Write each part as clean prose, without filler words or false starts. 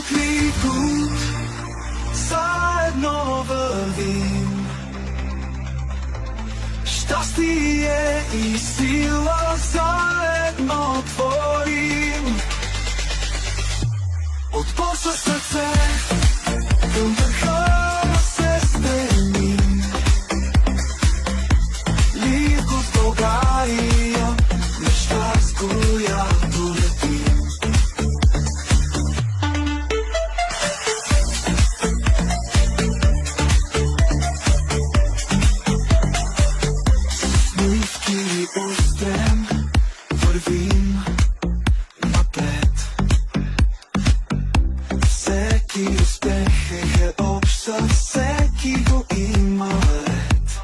kliku zajedno vím. Šťastie i sila zajedno tvorím. Odpor sa srdce, do vrcholu se stремím. Лирку в Болгарию, мечтарскую я улетим. Смивки устрем, вървим напред. Всеки успех е общ, със всеки го има ред.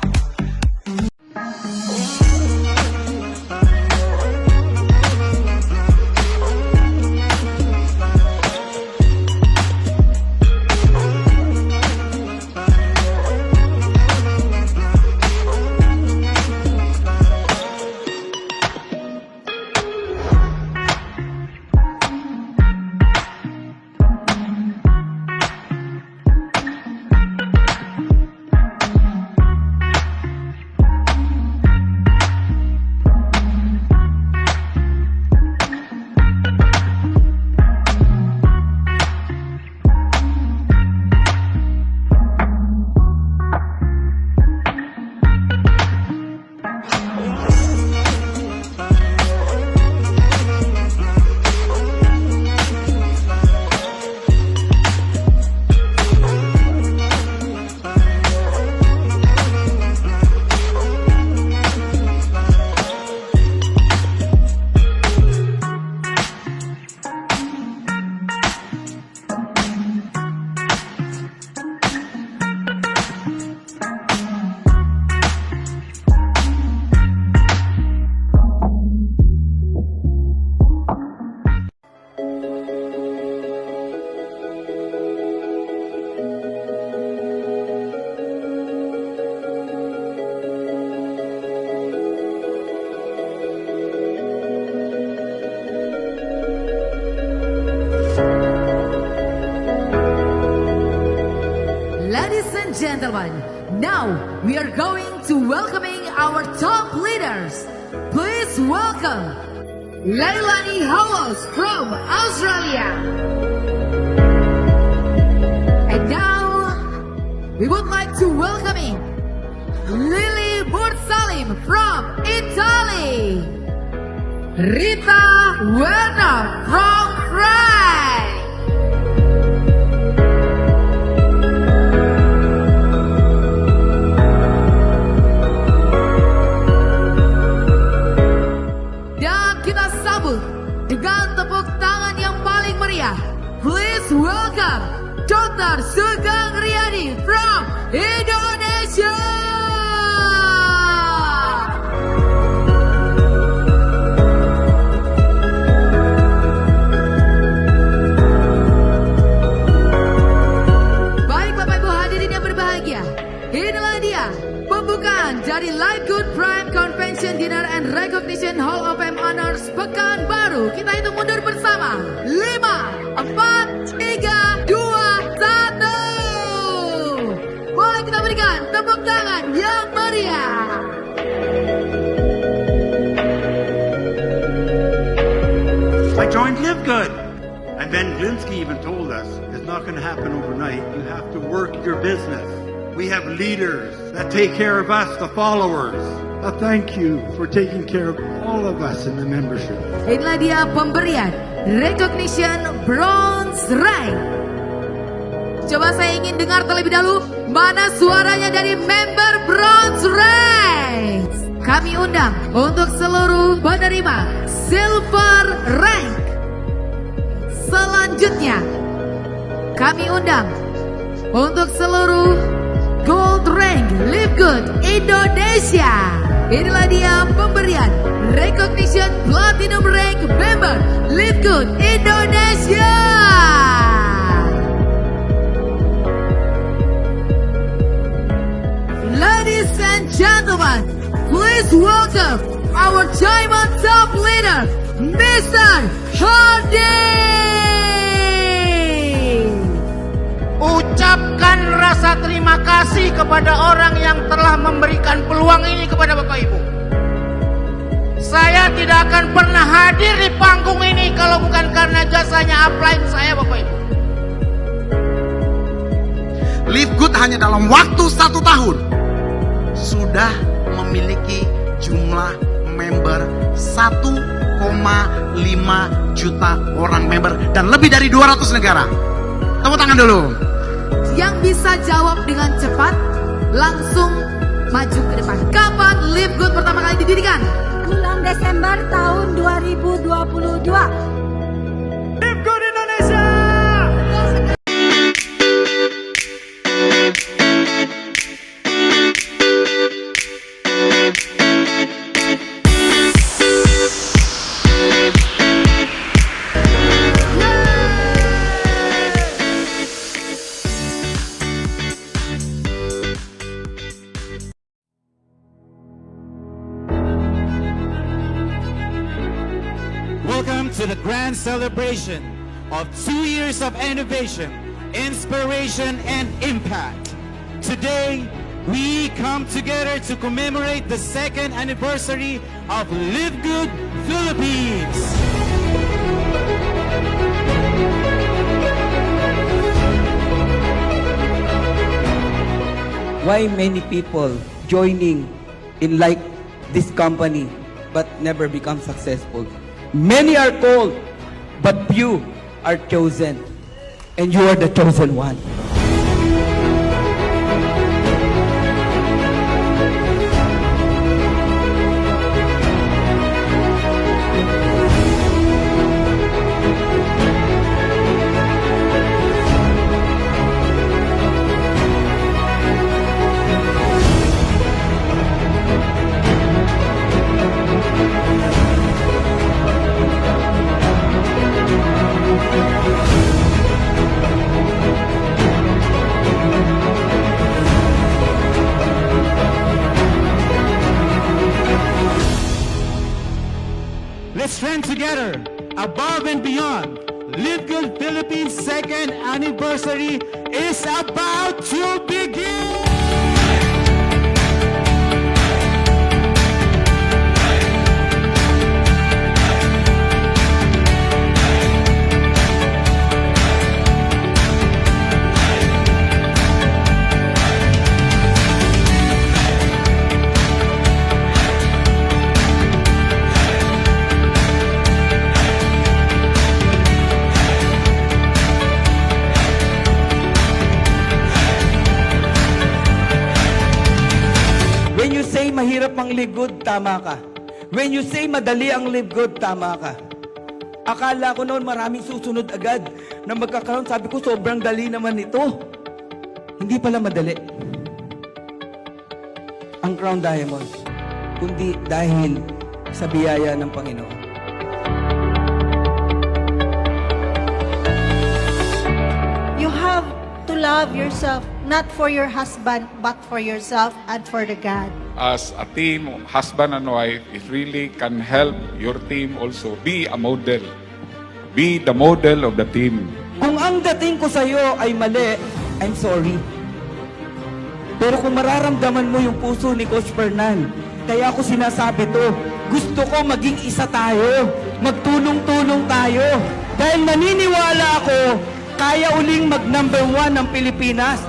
Ladies and gentlemen, now we are going to welcoming our top leaders. Please welcome Leilani Howells from Australia. And now we would like to welcoming Lily Bursalim from Italy. Rita Werner from France. Dengan tepuk tangan yang paling meriah, please welcome Dr. Sugeng Riyadi from Indonesia. Baik Bapak Ibu hadirin yang berbahagia, inilah dia pembukaan dari Live Good Prime Convention Dinner and Recognition Hall of Fame Honors Pekanbaru. Kita hitung mundur bersama. 5, 4, 3, 2, 1. Boleh kita berikan tepuk tangan yang meriah. I joined Live Good. And Ben Glinsky even told us it's not going to happen overnight. You have to work your business. We have leaders that take care of us, the followers. Thank you for taking care of all of us in the membership. Inilah dia pemberian Recognition Bronze Rank. Coba saya ingin dengar terlebih dahulu mana suaranya dari member Bronze Rank. Kami undang untuk seluruh penerima Silver Rank. Selanjutnya kami undang untuk seluruh Gold Rank Live Good Indonesia. Inilah dia pemberian Recognition Platinum Rank Member Live Good Indonesia. Ladies and gentlemen, please welcome our Diamond Top Leader, Mr. Hardy. mengucapkan rasa terima kasih kepada orang yang telah memberikan peluang ini kepada Bapak Ibu. Saya tidak akan pernah hadir di panggung ini kalau bukan karena jasanya upline saya, Bapak Ibu. Live Good hanya dalam waktu 1 tahun sudah memiliki jumlah member 1,5 juta orang member dan lebih dari 200 negara. Tepuk tangan dulu. Yang bisa jawab dengan cepat, langsung maju ke depan. Kapan Live Good pertama kali didirikan? Bulan Desember tahun 2022. Live Good Indonesia! Welcome to the grand celebration of 2 years of innovation, inspiration, and impact. Today, we come together to commemorate the 2nd anniversary of Live Good Philippines. Why many people joining in like this company but never become successful? Many are called, but few are chosen. And you are the chosen one. Let's trend together, above and beyond. Live Good Philippines 2nd anniversary is about to begin! When you say mahirap ang live good, tama ka. When you say madali ang live good, tama ka. Akala ko noon maraming susunod agad na magkakaroon. Sabi ko sobrang dali naman ito. Hindi pala madali ang Crown Diamond, kundi dahil sa biyaya ng Panginoon. You have to love yourself, not for your husband, but for yourself and for the God. As a team, husband and wife, it really can help your team also be a model. Be the model of the team. Kung ang dating ko sa'yo ay mali, I'm sorry. Pero kung mararamdaman mo yung puso ni Coach Fernan, kaya ako sinasabi to, gusto ko maging isa tayo. Magtulong-tulong tayo. Dahil naniniwala ako, kaya uling mag-number 1 ng Pilipinas.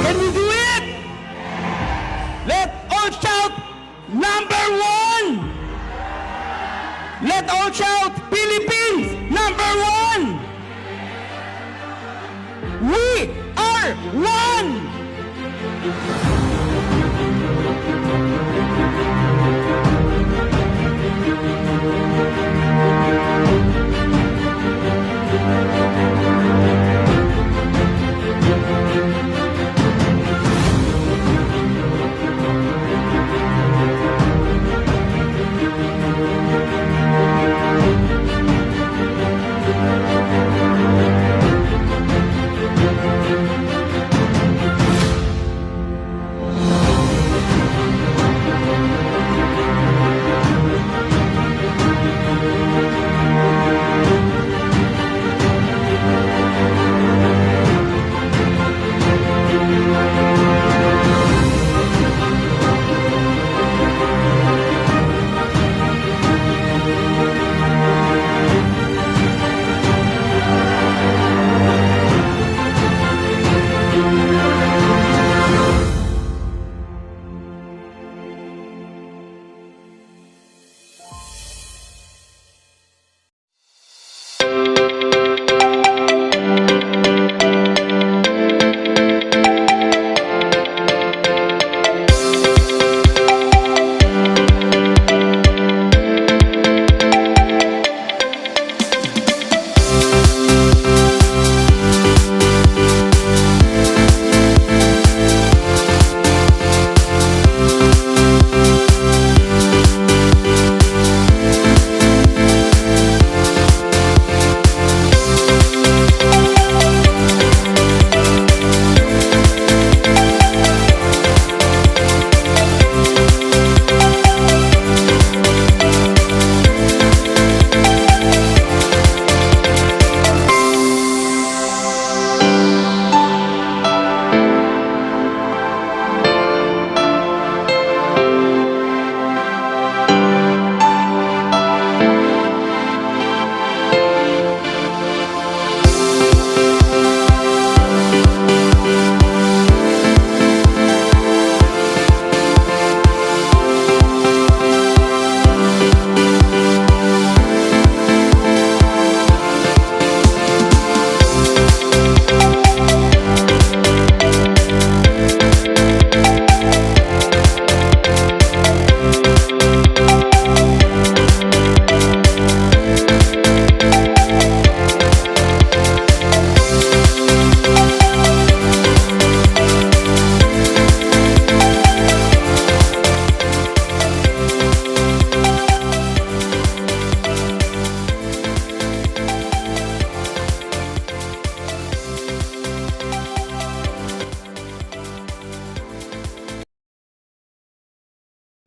Can we do it? Let all shout number 1. Let all shout Philippines number 1. We are one.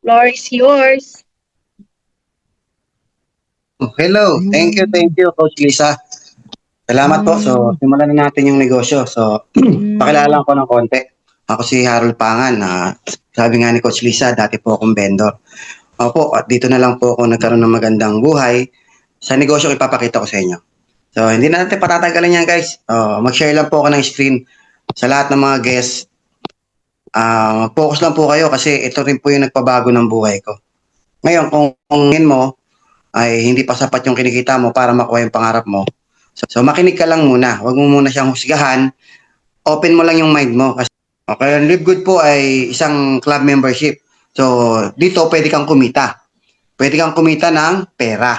floor is yours. Hello, thank you, Coach Lisa. Salamat po. So, simulan na natin yung negosyo. So, pakilala ko ng konti. Ako si Harold Pangan. Sabi nga ni Coach Lisa, dati po akong vendor. Opo, at dito na lang po ako nagkaroon ng magandang buhay sa negosyo ipapakita ko sa inyo. So, hindi na natin patatagalin yan, guys. Mag-share lang po ako ng screen sa lahat ng mga guests. Mag-focus lang po kayo kasi ito rin po yung nagpabago ng buhay ko. Ngayon, kung mo ay hindi pa sapat yung kinikita mo para makuha yung pangarap mo, so makinig ka lang muna. Huwag mo muna siyang husgahan. Open mo lang yung mind mo. Okay, ang Live Good po ay isang club membership. So, dito pwede kang kumita. Pwede kang kumita ng pera.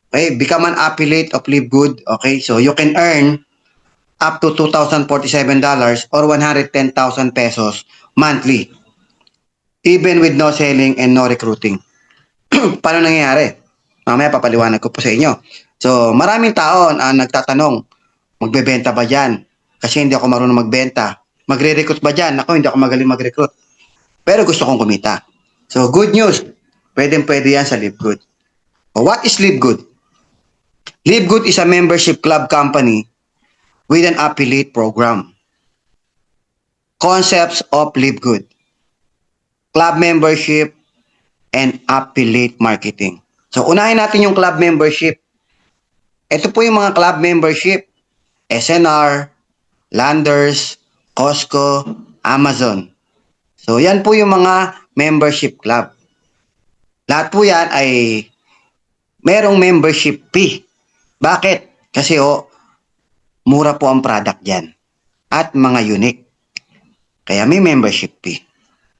Okay, become an affiliate of Live Good. Okay, so you can earn up to $2,047 or 110,000 pesos monthly. Even with no selling and no recruiting. Paano nangyayari? Mamaya papaliwanag ko po sa inyo. So, maraming tao ang nagtatanong, magbebenta ba dyan? Kasi hindi ako marunong magbenta. Magre-recruit ba dyan? Ako, hindi ako magaling mag-recruit. Pero gusto kong kumita. So, good news. Pwede yan sa Live Good. What is Live Good? Live Good is a membership club company with an affiliate program. Concepts of Live Good. Club membership and affiliate marketing. So, unahin natin yung club membership. Ito po yung mga club membership. SNR, Landers, Costco, Amazon. So, yan po yung mga membership club. Lahat po yan ay merong membership fee. Bakit? Kasi mura po ang product dyan. At mga unique. Kaya may membership fee.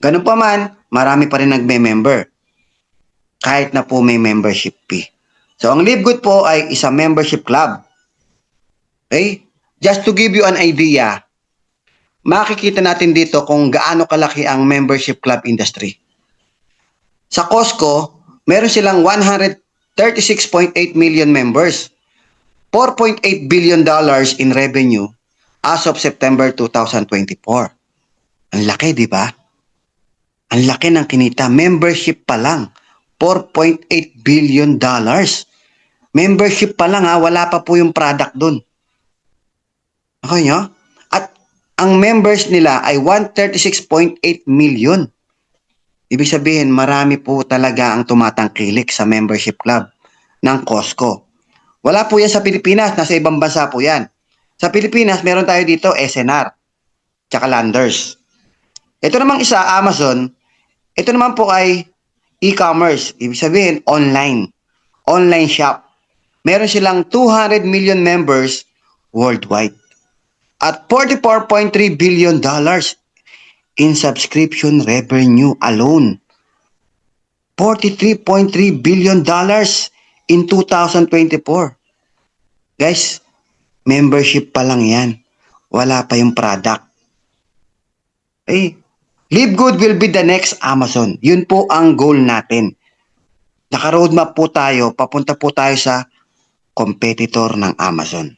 Ganun pa man, marami pa rin nagme-member. Kahit na po may membership fee. So, ang Live Good po ay isang membership club. Okay? Just to give you an idea, makikita natin dito kung gaano kalaki ang membership club industry. Sa Costco, meron silang 136.8 million members. $4.8 billion in revenue as of September 2024. Ang laki, di ba? Ang laki ng kinita. Membership pa lang. $4.8 billion. Membership pa lang wala pa po yung product dun. Okay nyo? At ang members nila ay 136.8 million. Ibig sabihin, marami po talaga ang tumatangkilik sa membership club ng Costco. Wala po yan sa Pilipinas, nasa ibang bansa po yan. Sa Pilipinas, meron tayo dito SNR, tsaka Landers. Ito namang isa, Amazon. Ito naman po ay e-commerce, ibig sabihin online shop. Meron silang 200 million members worldwide at $44.3 billion in subscription revenue alone. $43.3 billion in 2024. Guys, membership pa lang yan. Wala pa yung product. Live Good will be the next Amazon. Yun po ang goal natin. Naka-roadmap po tayo, papunta po tayo sa competitor ng Amazon.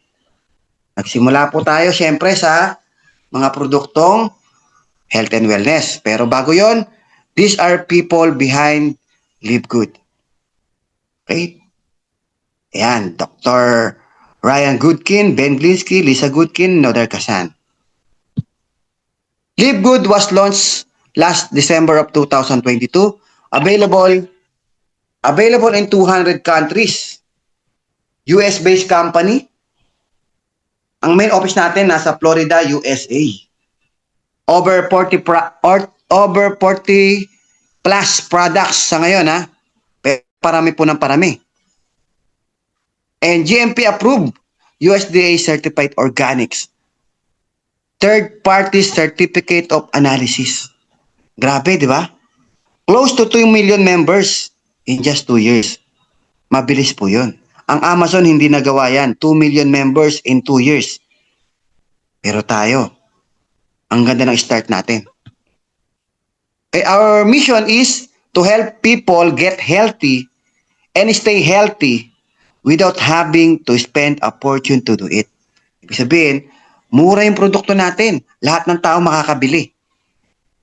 Nagsimula po tayo siyempre sa mga produktong health and wellness. Pero bago yon, these are people behind Live Good. Okay? Ayan, Dr. Ryan Goodkin, Ben Glinsky, Lisa Goodkin, Noder Kasan. Live Good was launched last December of 2022. Available in 200 countries. US-based company. Ang main office natin nasa Florida, USA. Over 40 plus products sa ngayon Parami po ng parami. And GMP approved, USDA certified organics. Third-party certificate of analysis. Grabe, di ba? Close to 2 million members in just 2 years. Mabilis po yun. Ang Amazon hindi nagawa yan. 2 million members in 2 years. Pero tayo, ang ganda ng start natin. Our mission is to help people get healthy and stay healthy without having to spend a fortune to do it. Ibig sabihin, mura yung produkto natin. Lahat ng tao makakabili.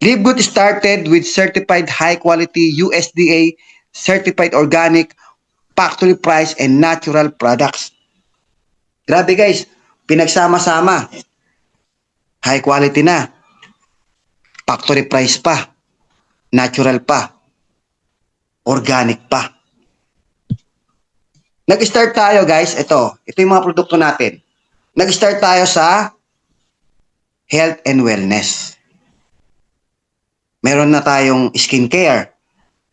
Live Good started with certified high quality USDA certified organic factory price and natural products. Grabe guys, pinagsama-sama. High quality na. Factory price pa. Natural pa. Organic pa. Nag-start tayo guys, ito yung mga produkto natin. Nag-start tayo sa health and wellness. Meron na tayong skincare.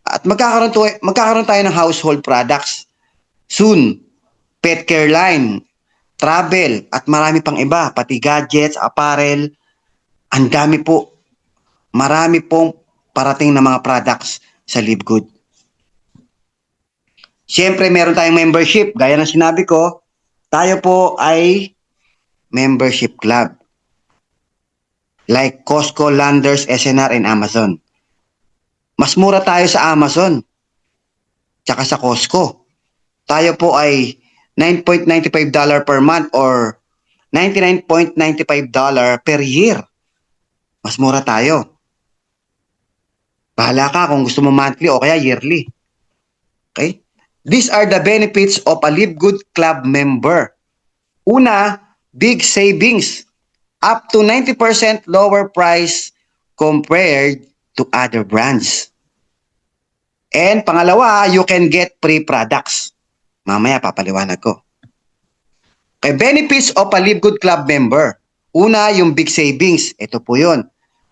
At magkakaroon tayo ng household products. Soon, pet care line, travel, at marami pang iba, pati gadgets, apparel. Ang dami po. Marami pong parating na mga products sa Live Good. Siyempre, meron tayong membership. Gaya ng sinabi ko, tayo po ay membership club. Like Costco, Landers, SNR, and Amazon. Mas mura tayo sa Amazon. Tsaka sa Costco. Tayo po ay $9.95 per month or $99.95 per year. Mas mura tayo. Bahala ka kung gusto mo monthly o kaya yearly. Okay? These are the benefits of a Live Good Club member. Una, big savings. Up to 90% lower price compared to other brands. And pangalawa, you can get free products. Mamaya papaliwanag ko. Okay, benefits of a Live Good Club member. Una, yung big savings. Ito po yun.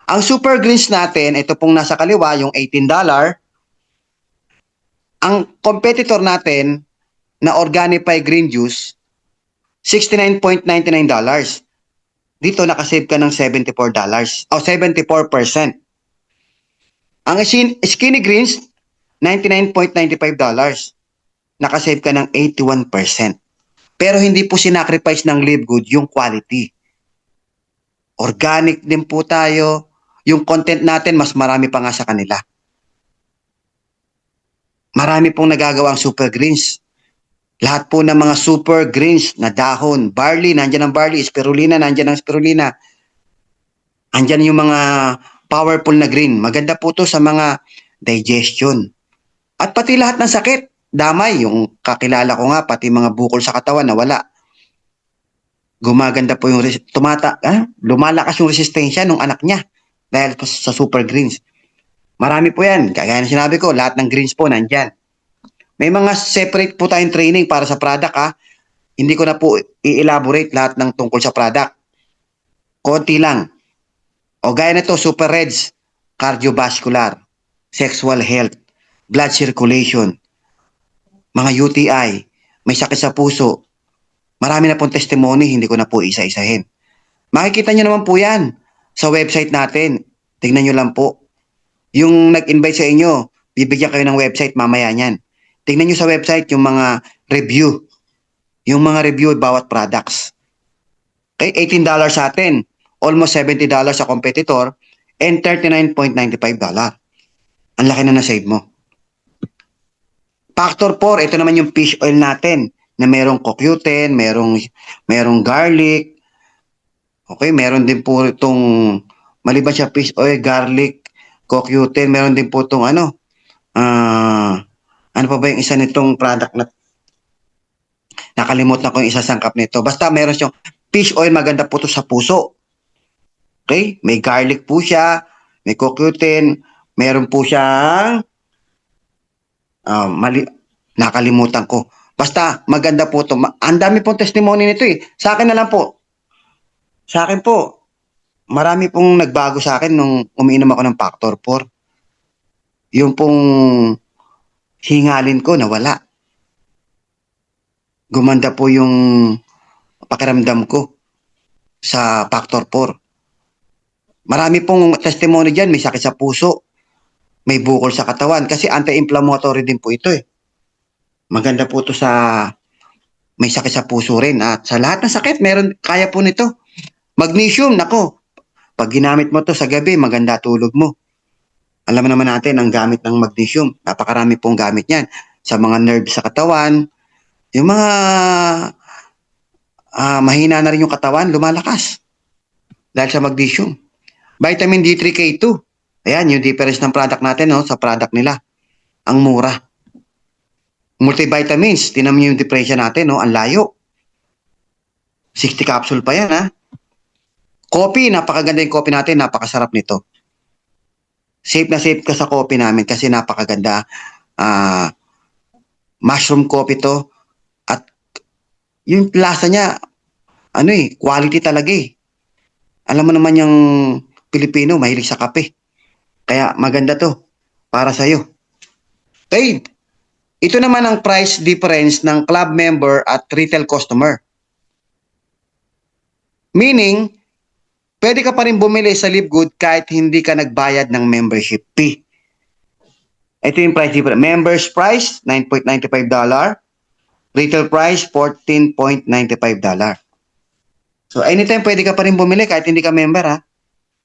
Ang super greens natin, ito pong nasa kaliwa, yung $18. Ang competitor natin na Organifi green juice, $69.99. Dito nakasave ka ng $74 o 74%. Ang skinny greens, $99.95. Nakasave ka ng 81%. Pero hindi po sinacrifice ng Live Good yung quality. Organic din po tayo. Yung content natin, mas marami pa nga sa kanila. Marami pong nagagawa ang super greens. Lahat po ng mga super greens na dahon, barley, nandyan ang barley, spirulina, nandyan ang spirulina. Andyan yung mga powerful na green. Maganda po to sa mga digestion. At pati lahat ng sakit, damay. Yung kakilala ko nga, pati mga bukol sa katawan na wala. Gumaganda po yung, lumalakas yung resistensya ng anak niya dahil sa super greens. Marami po yan. Kaya na sinabi ko, lahat ng greens po nandyan. May mga separate po tayong training para sa product ha. Hindi ko na po i-elaborate lahat ng tungkol sa product. Konti lang. O gaya na to, Super Reds, cardiovascular, sexual health, blood circulation, mga UTI, may sakit sa puso. Marami na pong testimony, hindi ko na po isa-isahin. Makikita nyo naman po yan sa website natin. Tingnan nyo lang po. Yung nag-invite sa inyo, bibigyan kayo ng website mamaya niyan. Tingnan nyo sa website yung mga review. Yung mga review bawat products. Okay, $18 sa atin. Almost $70 sa competitor. And $39.95. Ang laki na na-save mo. Factor 4, ito naman yung fish oil natin. Na merong CoQ10, merong garlic. Okay, meron din po itong, maliban siya fish oil, garlic, CoQ10, meron din po itong ano pa ba yung isa nitong product na nakalimutan ko yung isa sangkap nito. Basta meron siyang fish oil, maganda po ito sa puso. Okay? May garlic po siya, may CoQ10, meron po siyang nakalimutan ko. Basta maganda po ito. Ang dami pong testimony nito eh. Sa akin na lang po. Sa akin po, marami pong nagbago sa akin nung umiinom ako ng Factor 4. Yung pong hingalin ko nawala. Gumanda po yung pakiramdam ko sa Factor 4. Marami pong testimony dyan. May sakit sa puso. May bukol sa katawan. Kasi anti-inflammatory din po ito eh. Maganda po ito sa may sakit sa puso rin. At sa lahat ng sakit, kaya po nito. Magnesium, nako. Pag ginamit mo to sa gabi, maganda tulog mo. Alam naman natin ang gamit ng magnesium. Napakarami pong gamit yan. Sa mga nerves sa katawan, yung mga mahina na rin yung katawan, lumalakas. Dahil sa magnesium. Vitamin D3, K2. Ayan, yung difference ng product natin, no, sa product nila. Ang mura. Multivitamins, tinan mo yung diferensya natin, no, ang layo. 60 capsule pa yan, ha. Coffee, napakaganda yung coffee natin, napakasarap nito. Safe na safe ka sa coffee namin kasi napakaganda. Mushroom coffee to. At yung lasa niya, quality talaga eh. Alam mo naman yung Pilipino, mahilig sa kape. Kaya maganda to para sa'yo. Okay, ito naman ang price difference ng club member at retail customer. Meaning, pwede ka pa rin bumili sa Live Good kahit hindi ka nagbayad ng membership fee. Ito yung price difference. Members price, $9.95. Retail price, $14.95. So, anytime pwede ka pa rin bumili kahit hindi ka member, ha?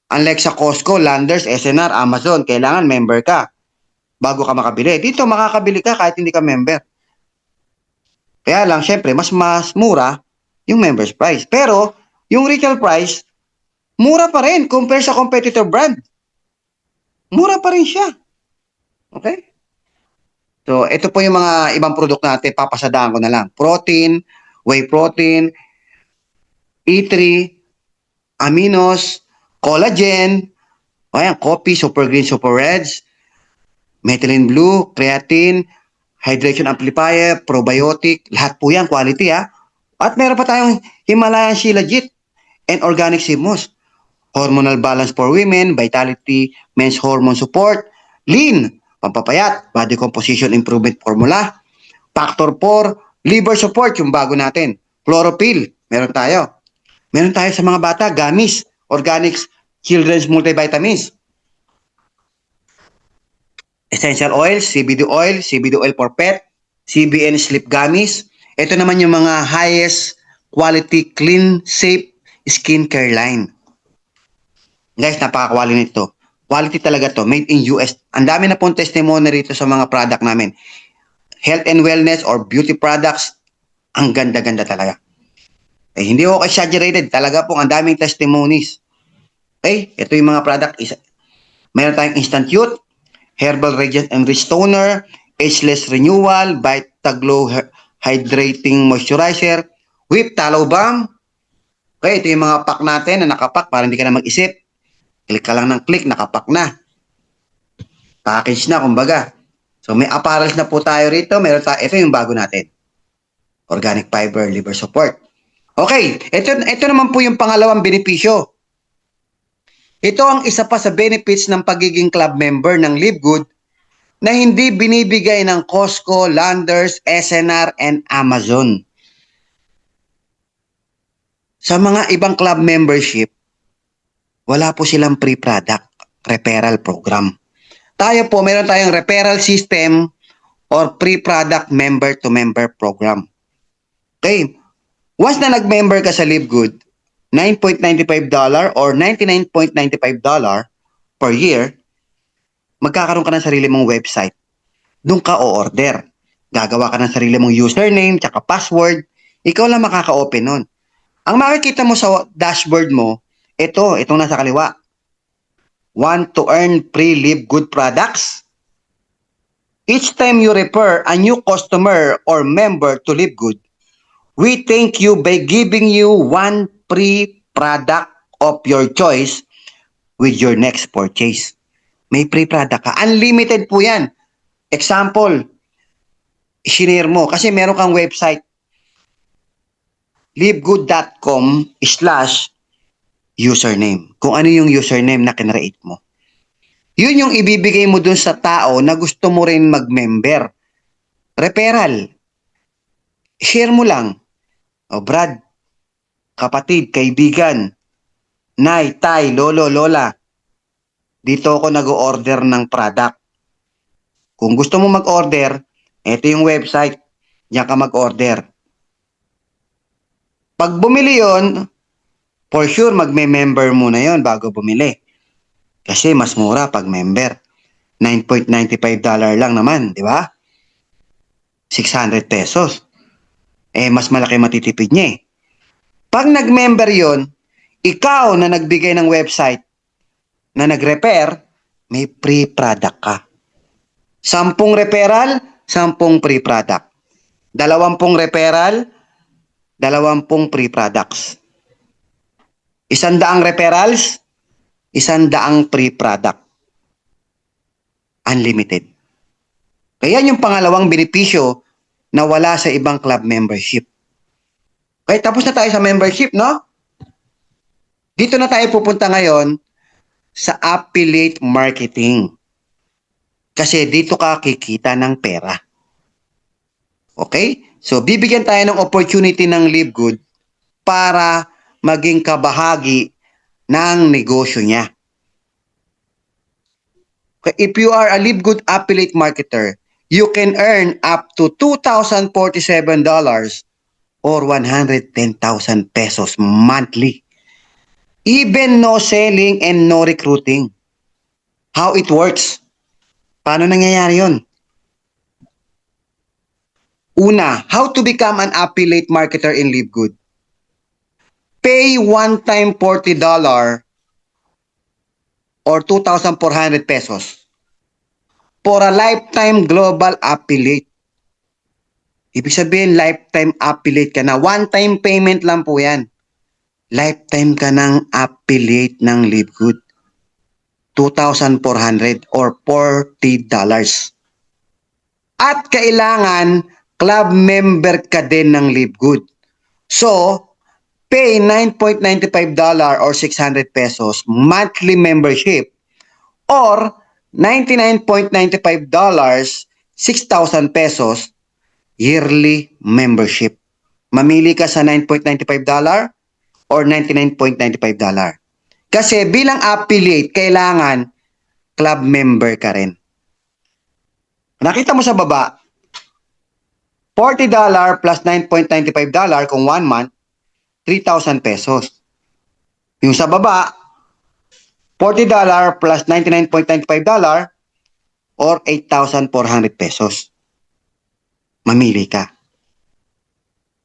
Unlike sa Costco, Landers, SNR, Amazon, kailangan member ka bago ka makabili. Dito, makakabili ka kahit hindi ka member. Kaya lang, syempre, mas mura yung members price. Pero, yung retail price, mura pa rin compare sa competitor brand. Mura pa rin siya. Okay? So, ito po yung mga ibang product natin. Papasadaan ko na lang. Protein, whey protein, E3, aminos, collagen, ayan, coffee, super green, super reds, methylene blue, creatine, hydration amplifier, probiotic, lahat po yan, quality ha. At meron pa tayong Himalayan Shilajit and Organic Simos. Hormonal balance for women, vitality, men's hormone support, lean, pampapayat, body composition improvement formula, factor 4, liver support, yung bago natin, chlorophyll, meron tayo. Meron tayo sa mga bata, gummies, organics, children's multivitamins. Essential oils, CBD oil for pet, CBN sleep gummies. Ito naman yung mga highest quality, clean, safe skincare line. Guys, napaka-quality nito. Quality talaga to, made in US. Ang dami na pong testimony rito sa mga product namin. Health and wellness or beauty products, ang ganda-ganda talaga. Hindi ako exaggerated. Talaga pong ang daming testimonies. Okay? Ito yung mga product. Meron tayong Instant Youth, Herbal Radiant and Restoner, Ageless Renewal, Vitaglow Hydrating Moisturizer, Whip Tallow Balm. Okay, ito yung mga pack natin na nakapack para hindi ka na mag-isip. Click ka lang ng click, nakapack na. Package na, kumbaga. So, may apparels na po tayo rito. Ito yung bago natin. Organic Fiber, Liver Support. Okay, ito naman po yung pangalawang benepisyo. Ito ang isa pa sa benefits ng pagiging club member ng Live Good na hindi binibigay ng Costco, Landers, SNR, and Amazon. Sa mga ibang club membership, wala po silang free product, referral program. Tayo po, meron tayong referral system or free product member-to-member program. Okay, once na nag-member ka sa Live Good, $9.95 or $99.95 per year, magkakaroon ka ng sarili mong website. Doon ka o-order. Gagawa ka ng sarili mong username, tsaka password. Ikaw lang makaka-open nun. Ang makikita mo sa dashboard mo, itong nasa kaliwa. Want to earn free Live Good products? Each time you refer a new customer or member to Live Good, we thank you by giving you one free product of your choice with your next purchase. May free product ka. Unlimited po yan. Example, sinare mo. Kasi meron kang website. livegood.com/username. Kung ano yung username na kinreate mo. Yun yung ibibigay mo dun sa tao na gusto mo rin mag-member. Referral. Share mo lang. O Brad, kapatid, kaibigan, nay, tay, lolo, lola, dito ako nag-order ng product. Kung gusto mo mag-order, ito yung website, diyan ka mag-order. Pag bumili yon, for sure magme-member muna yon bago bumili. Kasi mas mura pag member. $9.95 lang naman, di ba? 600 pesos. Mas malaki matitipid niya eh. Pag nag-member yon, ikaw na nagbigay ng website, na nag-repair, may free product ka. 10 referral, 10 free product. 20 referral, 20 free products. 100 referrals, 100 free product. Unlimited. Kaya yung pangalawang benepisyo na wala sa ibang club membership. Okay, tapos na tayo sa membership, no? Dito na tayo pupunta ngayon sa affiliate marketing. Kasi dito ka kikita ng pera. Okay? So, bibigyan tayo ng opportunity ng LiveGood para maging kabahagi ng negosyo niya. Okay, if you are a LiveGood affiliate marketer, you can earn up to $2,047 or 110,000 pesos monthly. Even no selling and no recruiting. How it works? Paano nangyayari yun? Una, how to become an affiliate marketer in LiveGood. Pay one-time $40 or 2,400 pesos for a lifetime global affiliate. Ibig sabihin, lifetime affiliate ka na. One-time payment lang po yan. Lifetime ka ng affiliate ng LiveGood. 2,400 or $40. At kailangan club member ka din ng LiveGood. So, pay $9.95 or 600 pesos monthly membership or $99.95 6,000 pesos yearly membership. Mamili ka sa $9.95 or $99.95. Kasi bilang affiliate, kailangan club member ka rin. Nakita mo sa baba, $40 plus $9.95 kung 1 month, 3,000 pesos. Yung sa baba, $40 plus $99.95 or 8,400 pesos. Mamili ka.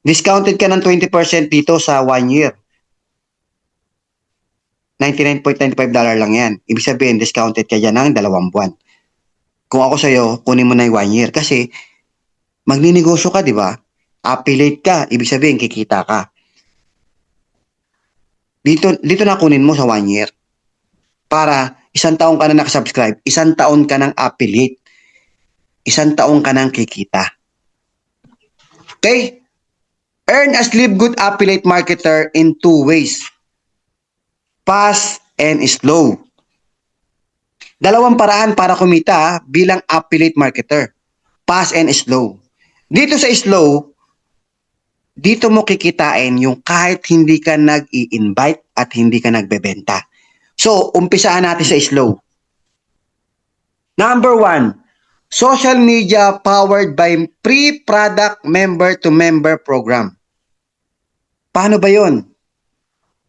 Discounted ka ng 20% dito sa 1 year. $99.95 lang yan. Ibig sabihin, discounted ka dyan ng 2 buwan. Kung ako sa'yo, kunin mo na yung 1 year. Kasi, magninegosyo ka, di ba? Affiliate ka. Ibig sabihin, kikita ka. Dito na kunin mo sa 1 year. Para 1 taon ka na nakasubscribe, 1 taon ka ng affiliate. 1 taon ka ng kikita. Okay? Earn as LiveGood affiliate marketer in 2 ways. Fast and slow. 2 paraan para kumita bilang affiliate marketer. Fast and slow. Dito sa slow, dito mo kikitain yung kahit hindi ka nag-i-invite at hindi ka nagbebenta. So, umpisaan natin sa slow. Number 1, social media powered by free product member-to-member program. Paano ba yun?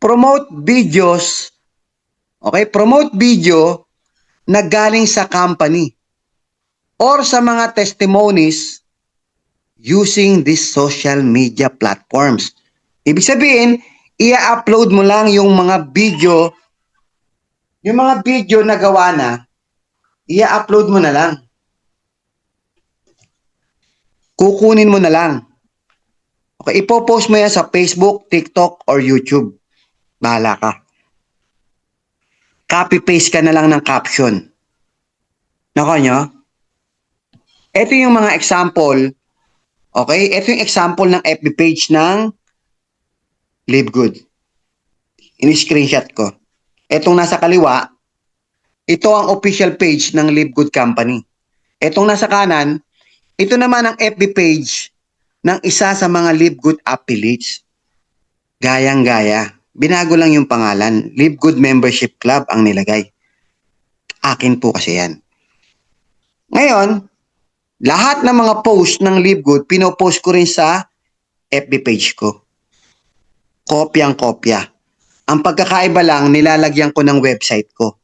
Promote videos, okay? Promote video na galing sa company or sa mga testimonies using these social media platforms. Ibig sabihin, i-upload mo lang yung mga video na gawa na, i-upload mo na lang. Kukunin mo na lang. Okay, ipopost mo yan sa Facebook, TikTok, or YouTube. Bahala ka. Copy-paste ka na lang ng caption. Nako nyo? Ito yung mga example. Okay? Ito yung example ng FB page ng LiveGood. In-screenshot ko. Itong nasa kaliwa, ito ang official page ng LiveGood Company. Itong nasa kanan, ito naman ang FB page ng isa sa mga LiveGood affiliates. Gayang-gaya. Binago lang yung pangalan. LiveGood Membership Club ang nilagay. Akin po kasi yan. Ngayon, lahat ng mga post ng LiveGood, pinopost ko rin sa FB page ko. Kopyang-kopya. Ang pagkakaiba lang, nilalagyan ko ng website ko.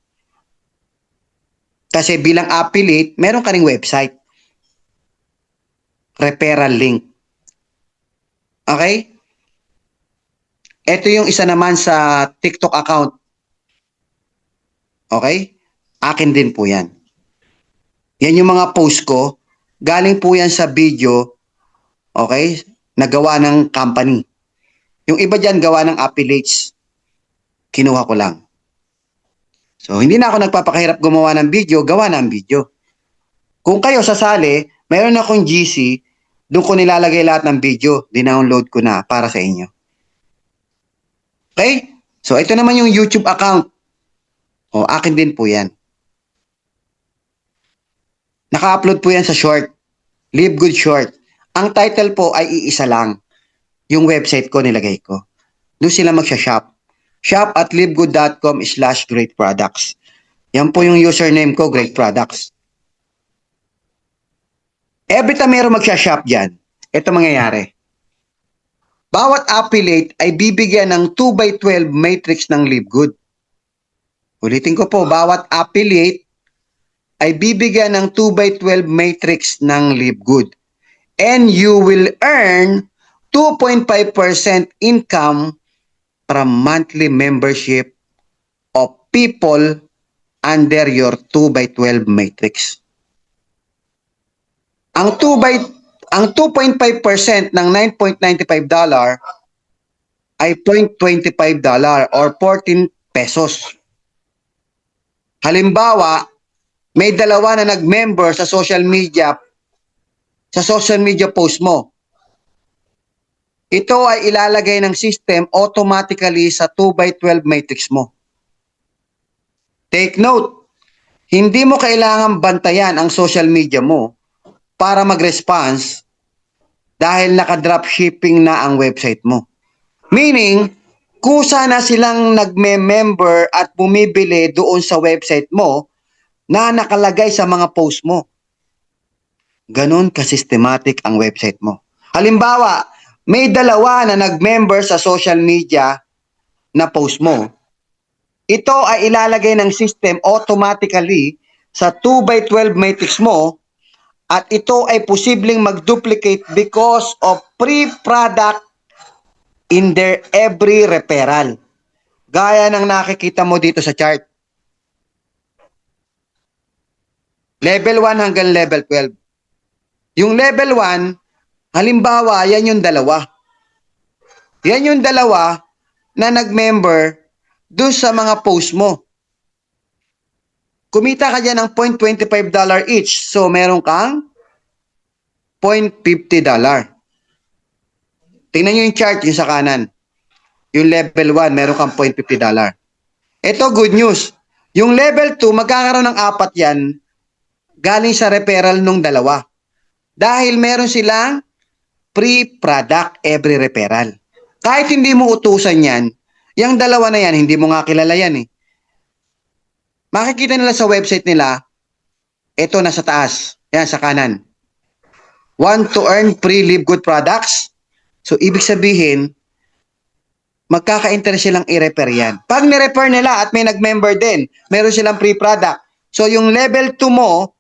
Kasi bilang affiliate, meron ka ring website. Referral link. Okay? Ito yung isa naman sa TikTok account. Okay? Akin din po yan. Yan yung mga post ko. Galing po yan sa video, okay, nagawa ng company. Yung iba dyan gawa ng affiliates. Kinuha ko lang. So, hindi na ako nagpapakahirap gumawa ng video, gawa ng video. Kung kayo sasali, mayroon akong GC, doon ko nilalagay lahat ng video, dinownload ko na para sa inyo. Okay? So, ito naman yung YouTube account. O, akin din po yan. Naka-upload po yan sa short. Live Good Short. Ang title po ay iisa lang. Yung website ko nilagay ko. Doon sila magsha-shop. Shop at livegood.com/greatproducts. Yan po yung username ko, Great Products. Every time meron magsha-shop dyan, ito mangyayari. Bawat affiliate ay bibigyan ng 2x12 matrix ng Live Good. Ulitin ko po, bawat affiliate ay bibigyan ng 2x12 matrix ng Live Good. And you will earn 2.5% income from monthly membership of people under your 2x12 matrix. Ang 2.5% ng $9.95 ay $0.25 or 14 pesos. Halimbawa, may dalawa na nag-member sa social media post mo. Ito ay ilalagay ng system automatically sa 2x12 matrix mo. Take note, hindi mo kailangan bantayan ang social media mo para mag-response dahil naka-dropshipping na ang website mo. Meaning, kusa na silang nagme-member at bumibili doon sa website mo na nakalagay sa mga post mo. Ganon ka-systematic ang website mo. Halimbawa, may dalawa na nag-member sa social media na post mo. Ito ay ilalagay ng system automatically sa 2x12 matrix mo at ito ay posibleng mag-duplicate because of free product in their every referral. Gaya ng nakikita mo dito sa chart. Level 1 hanggang level 12. Yung level 1, halimbawa, yan yung dalawa. Yan yung dalawa na nag-member doon sa mga post mo. Kumita ka dyan ng $0.25 each. So, meron kang $0.50. Tingnan nyo yung chart, yung sa kanan. Yung level 1, meron kang $0.50. Ito, good news. Yung level 2, magkakaroon ng 4 yan galing sa referral nung dalawa. Dahil meron silang free product every referral. Kahit hindi mo utusan yan, yung dalawa na yan, hindi mo nga kilala yan eh. Makikita nila sa website nila, ito nasa taas, yan sa kanan. Want to earn free Live Good products? So, ibig sabihin, magkaka-interest silang i-refer yan. Pag ni-refer nila at may nag-member din, meron silang free product. So, yung level 2 mo,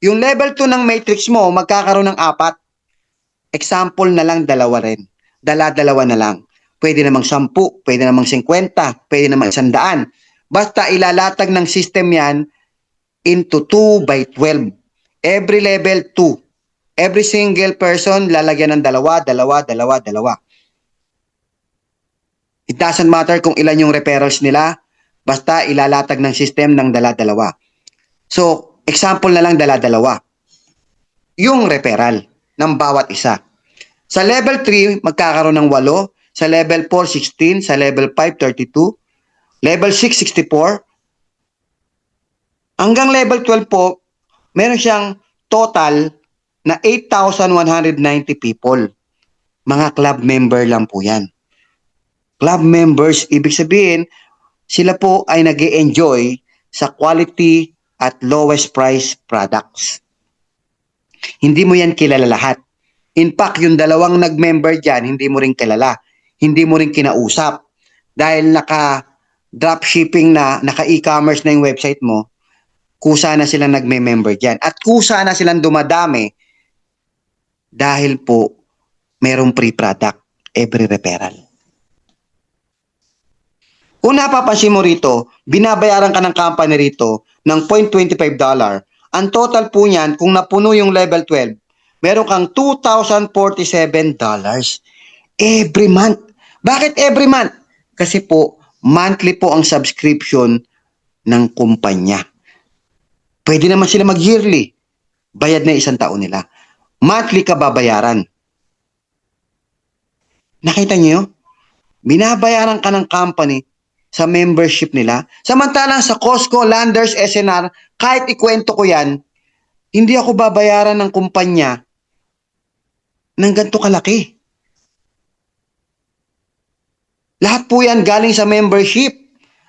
yung level 2 ng matrix mo, magkakaroon ng 4. Example na lang, dalawa rin. Dala-dalawa na lang. Pwede namang 10, pwede namang 50, pwede namang 100. Basta ilalatag ng system yan into 2x12. Every level 2. Every single person lalagyan ng dalawa. It doesn't matter kung ilan yung referrals nila. Basta ilalatag ng system ng dala-dalawa. So, example na lang dala-dalawa. Yung referral ng bawat isa. Sa level 3, magkakaroon ng 8. Sa level 4, 16. Sa level 5, 32. Level 6, 64. Hanggang level 12 po, meron siyang total na 8,190 people. Mga club member lang po yan. Club members, ibig sabihin, sila po ay nag-e-enjoy sa quality at lowest price products. Hindi mo yan kilala lahat. In fact, yung dalawang nag-member dyan, hindi mo rin kilala. Hindi mo rin kinausap. Dahil naka-dropshipping na, naka-e-commerce na yung website mo, kusa na silang nagme-member dyan. At kusa na silang dumadami dahil po merong free product every referral. Kung napapansin mo rito, binabayaran ka ng company rito ng $0.25, ang total po niyan, kung napuno yung level 12, meron kang $2,047 every month. Bakit every month? Kasi po, monthly po ang subscription ng kumpanya. Pwede naman sila mag-yearly. Bayad na 1 taon nila. Monthly ka babayaran. Nakita niyo? Binabayaran ka ng company sa membership nila. Samantalang sa Costco, Landers, SNR, kahit ikwento ko yan, hindi ako babayaran ng kumpanya ng ganito kalaki. Lahat po yan galing sa membership.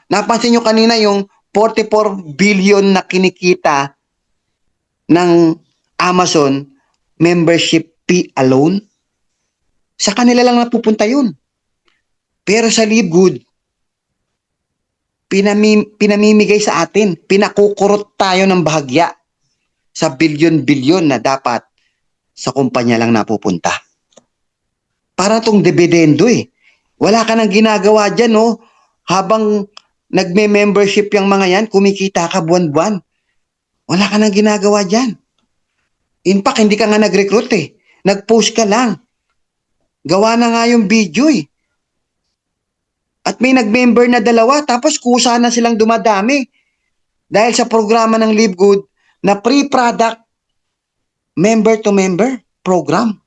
Napansin nyo kanina yung 44 billion na kinikita ng Amazon membership fee alone. Sa kanila lang napupunta yun. Pero sa Live Good, pinamimigay sa atin. Pinakukurot tayo ng bahagya sa bilyon-bilyon na dapat sa kumpanya lang napupunta. Para tong dividendo eh. Wala ka nang ginagawa dyan, no? Habang nagme-membership yung mga yan, kumikita ka buwan-buwan. Wala ka nang ginagawa dyan. In fact, hindi ka nga nag-recruit eh. Nag-post ka lang. Gawa na nga yung video eh. At may nag-member na 2, tapos kusa na silang dumadami. Dahil sa programa ng Live Good na pre-product member-to-member program.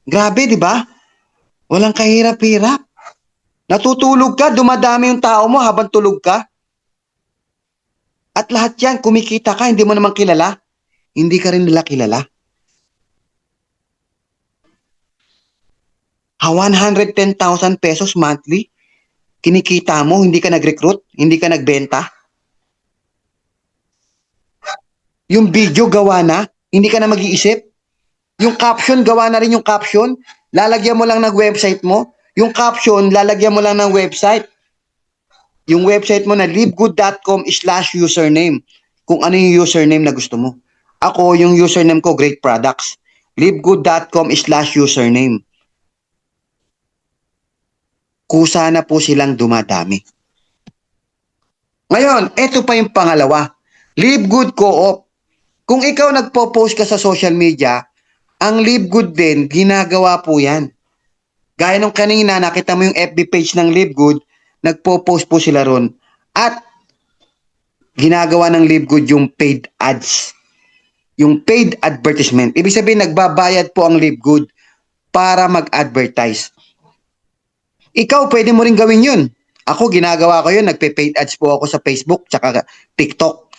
Grabe, di ba? Walang kahirap-hirap. Natutulog ka, dumadami yung tao mo habang tulog ka. At lahat yan, kumikita ka, hindi mo naman kilala. Hindi ka rin nila kilala. 110,000 pesos monthly, kinikita mo, hindi ka nag-recruit, hindi ka nagbenta. Yung video gawa na, hindi ka na mag-iisip. Yung caption, gawa na rin yung caption. Lalagyan mo lang ng website mo. Yung caption, lalagyan mo lang ng website. Yung website mo na livegood.com/username. Kung ano yung username na gusto mo. Ako, yung username ko, Great Products. livegood.com/username. Kusa na po silang dumadami. Ngayon, eto pa yung pangalawa. Live Good Co-op. Kung ikaw nagpo-post ka sa social media, ang Live Good din, ginagawa po yan. Gaya nung kanina, nakita mo yung FB page ng Live Good, nagpo-post po sila ron. At ginagawa ng Live Good yung paid ads. Yung paid advertisement. Ibig sabihin, nagbabayad po ang Live Good para mag-advertise. Ikaw, pwede mo rin gawin yun. Ako, ginagawa ko yun. Nagpe-paid ads po ako sa Facebook tsaka TikTok.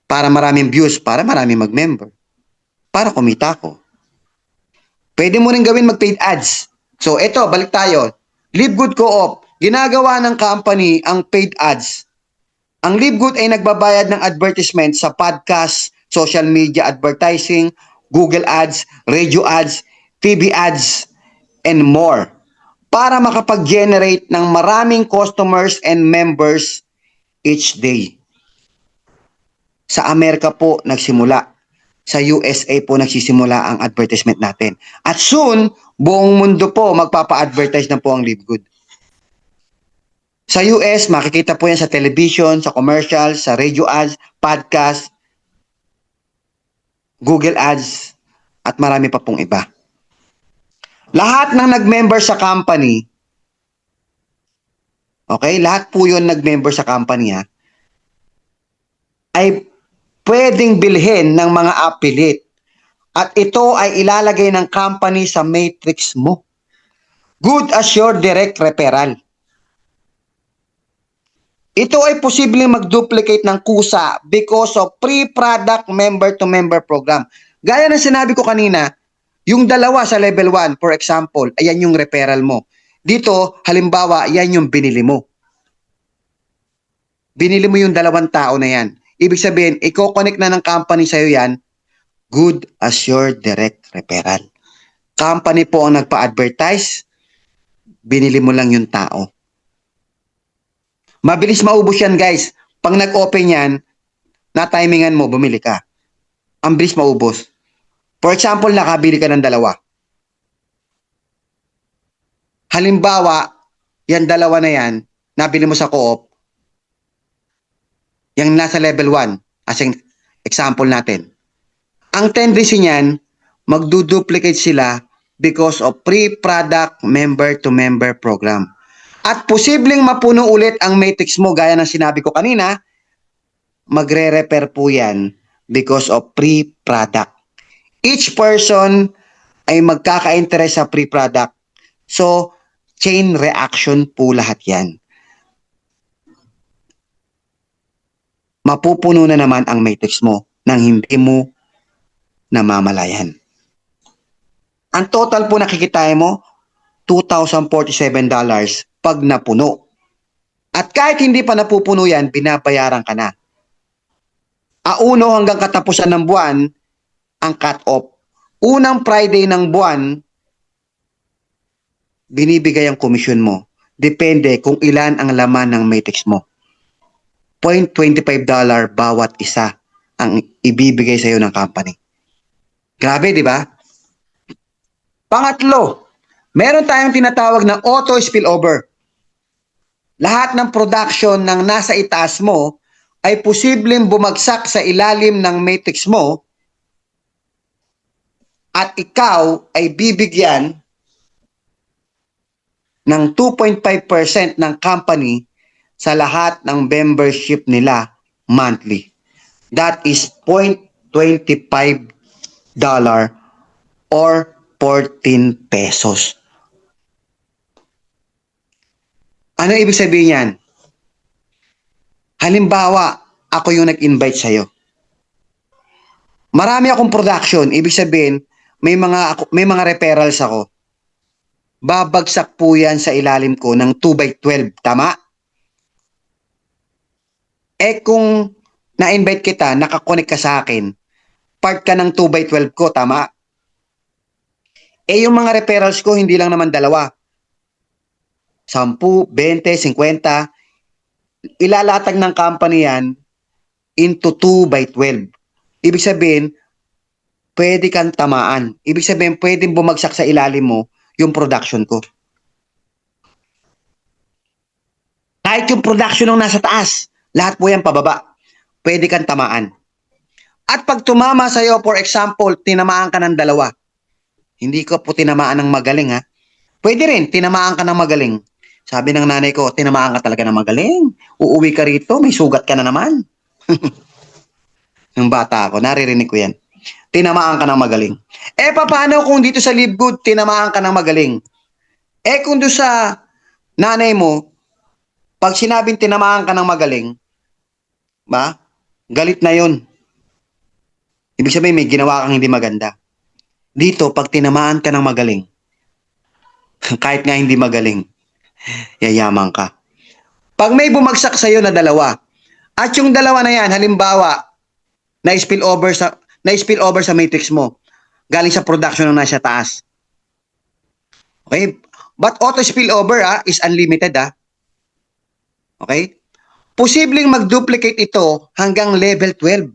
Para maraming views, para maraming mag-member. Para kumita ko. Pwede mo rin gawin mag-paid ads. So, eto, balik tayo. Live Good Co-op. Ginagawa ng company ang paid ads. Ang Live Good ay nagbabayad ng advertisement sa podcast, social media advertising, Google ads, radio ads, TV ads, and more. Para makapag-generate ng maraming customers and members each day. Sa Amerika po nagsimula. Sa USA po nagsisimula ang advertisement natin. At soon, buong mundo po magpapa-advertise na po ang Live Good. Sa US, makikita po yan sa television, sa commercials, sa radio ads, podcast, Google ads, at marami pa pong iba. Lahat ng nag-member sa company, okay, lahat po yun nag-member sa company ha, ay pwedeng bilhin ng mga affiliate. At ito ay ilalagay ng company sa matrix mo. Good as your direct referral. Ito ay posibleng mag-duplicate ng kusa because of pre-product member-to-member program. Gaya ng sinabi ko kanina, yung 2 sa level 1, for example, ayan yung referral mo. Dito, halimbawa, yan yung binili mo. Binili mo yung 2 tao na yan. Ibig sabihin, i-connect na ng company sa'yo yan, good as your direct referral. Company po ang nagpa-advertise, binili mo lang yung tao. Mabilis maubos yan guys. Pag nag-open yan, na-timingan mo, bumili ka. Ang bilis maubos. For example, nakabili ka ng 2. Halimbawa, yan 2 na yan, nabili mo sa co-op, Yung nasa level 1, as an example natin. Ang tendency niyan, magduduplicate sila because of pre-product member-to-member program. At posibleng mapuno ulit ang matrix mo gaya ng sinabi ko kanina, magre-repair po yan because of pre-product. Each person ay magkaka-interest sa pre-product. So, chain reaction po lahat yan. Mapupuno na naman ang matrix mo nang hindi mo namamalayan. Ang total po nakikita mo, $2,047 pag napuno. At kahit hindi pa napupuno yan, binabayaran ka na. Auno hanggang katapusan ng buwan, ang cut-off. Unang Friday ng buwan, binibigay ang komisyon mo. Depende kung ilan ang laman ng matrix mo. $0.25 bawat isa ang ibibigay sa iyo ng company. Grabe, di ba? Pangatlo, meron tayong tinatawag na auto spillover. Lahat ng production ng nasa itaas mo ay posibleng bumagsak sa ilalim ng matrix mo at ikaw ay bibigyan ng 2.5% ng company sa lahat ng membership nila monthly. That is $0.25 or 14 pesos. Ano ibig sabihin yan? Halimbawa, ako yung nag-invite sa'yo. Marami akong production. Ibig sabihin, may mga referrals ako. Babagsak po yan sa ilalim ko ng 2x12. Tama? Eh kung na-invite kita, nakakonect ka sa akin, part ka ng 2x12 ko. Tama? Eh yung mga referrals ko, hindi lang naman dalawa. 10, 20, 50. Ilalatag ng company yan into 2x12. Ibig sabihin, pwede kang tamaan. Ibig sabihin, pwedeng bumagsak sa ilalim mo yung production ko. Kahit yung production ng nasa taas, lahat po yan pababa. Pwede kang tamaan. At pag tumama sa'yo, for example, tinamaan ka ng dalawa. Hindi ko po tinamaan ng magaling, ha? Pwede rin, tinamaan ka ng magaling. Sabi ng nanay ko, tinamaan ka talaga ng magaling. Uuwi ka rito, may sugat ka na naman. Yung bata ako, naririnig ko yan. Tinamaan ka ng magaling. Eh, paano kung dito sa Live Good, tinamaan ka ng magaling? Eh, kung doon sa nanay mo, pag sinabing tinamaan ka ng magaling, ba? Galit na yun. Ibig sabihin, may ginawa kang hindi maganda. Dito, pag tinamaan ka ng magaling, kahit nga hindi magaling, yayaman ka. Pag may bumagsak sa'yo na dalawa, at yung dalawa na yan, halimbawa, na-spill over sa matrix mo, galing sa production ng nasa taas. Okay? But auto spillover is unlimited. Okay? Posibleng mag-duplicate ito hanggang level 12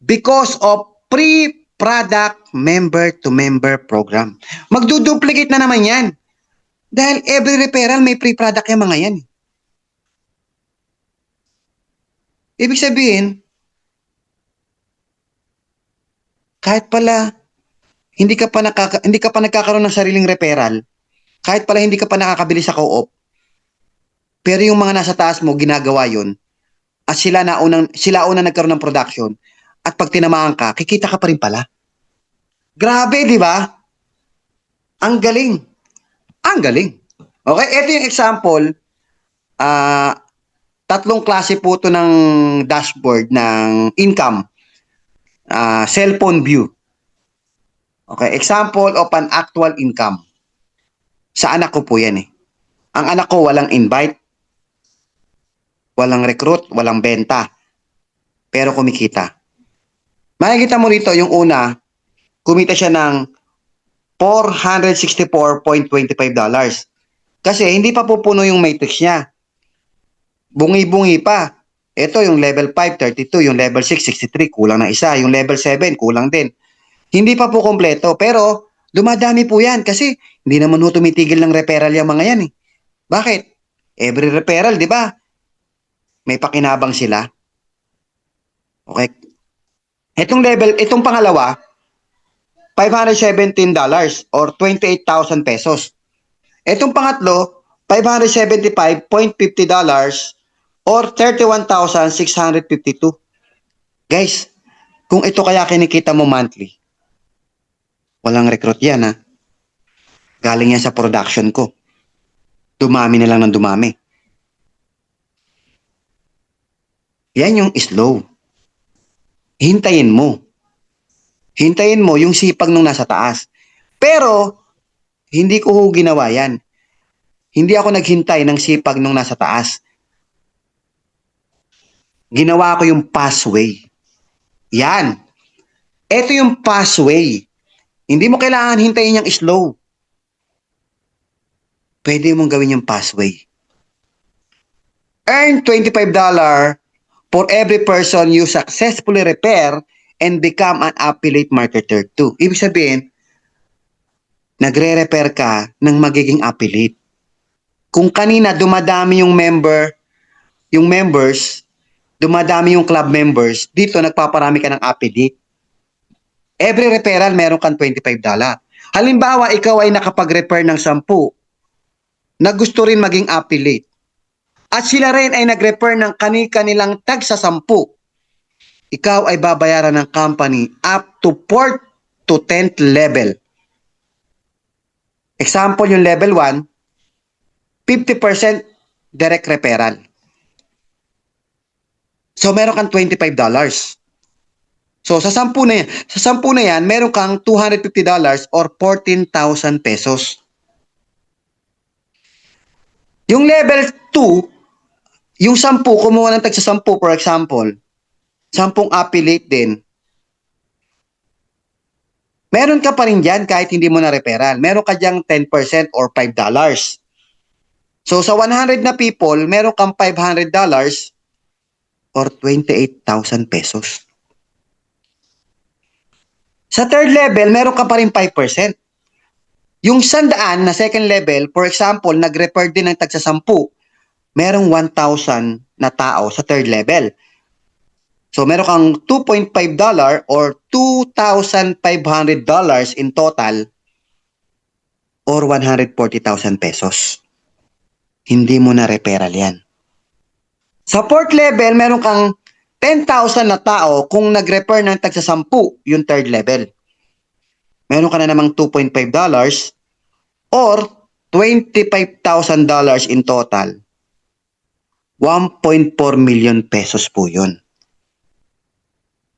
because of pre-product member-to-member program. Magduduplicate na naman yan. Dahil every referral may pre-product yung mga yan. Ibig sabihin, kahit pala hindi ka pa nagkakaroon ng sariling referral, kahit pala hindi ka pa nakakabili sa co-op, pero yung mga nasa taas mo ginagawa yun, at sila una nagkaroon ng production, at pag tinamaan ka, kikita ka pa rin pala. Grabe, di ba? Ang galing. Ang galing. Okay, ito yung example. Tatlong klase po ito ng dashboard ng income. Cellphone view. Okay, example of an actual income. Sa anak ko po yan eh. Ang anak ko walang invite, walang recruit, walang benta. Pero kumikita. Makikita mo rito yung una, kumita siya ng $464.25. Kasi hindi pa pupuno yung matrix niya. Bungi-bungi pa. Ito yung level 5, 32. Yung level 6, 63. Kulang na isa. Yung level 7, kulang din. Hindi pa po kompleto. Pero dumadami po yan. Kasi hindi naman ho tumitigil ng referral yung mga yan eh. Bakit? Every referral, di ba? May pakinabang sila. Okay? Itong pangalawa, $517 or 28,000 pesos. Itong pangatlo, $575.50 or 31,652. Guys, kung ito kaya kinikita mo monthly, walang recruit yan ha. Galing yan sa production ko. Dumami na lang ng dumami. Yan yung slow. Hintayin mo. Hintayin mo yung sipag nung nasa taas. Pero, hindi ko ginawa yan. Hindi ako naghintay ng sipag nung nasa taas. Ginawa ko yung pathway. Yan. Ito yung pathway. Hindi mo kailangan hintayin yung slow. Pwede mong gawin yung pathway. Earn $25 for every person you successfully repair and become an affiliate marketer too. Ibig sabihin, nagre-repair ka ng magiging affiliate. Kung kanina dumadami yung members, dumadami yung club members, dito nagpaparami ka ng affiliate. Every referral, meron kang $25. Halimbawa, ikaw ay nakapag-refer ng 10 na gusto rin maging affiliate. At sila rin ay nag-refer ng kanilang tag sa 10. Ikaw ay babayaran ng company up to 4th to 10th level. Example, yung level 1, 50% direct referral. So, meron kang $25. So, sa 10 na yan, meron kang $250 or 14,000 pesos. Yung level 2, yung 10, kumuha ng tag sa 10, for example, 10 affiliate din. Meron ka pa rin dyan kahit hindi mo na referral. Meron ka dyan 10% or $5. So, sa 100 na people, meron kang $500 or 28,000 pesos. Sa third level, meron ka pa rin 5%. Yung 100 na second level, for example, nag-refer din ng tag sa 10, merong 1,000 na tao sa third level. So, meron kang $2.5 or $2,500 in total or 140,000 pesos. Hindi mo na referral yan. Sa fourth level, meron kang 10,000 na tao kung nag-refer ng tag sa 10, yung third level. Meron ka na namang $2.5 or $25,000 in total. 1.4 million pesos po yun.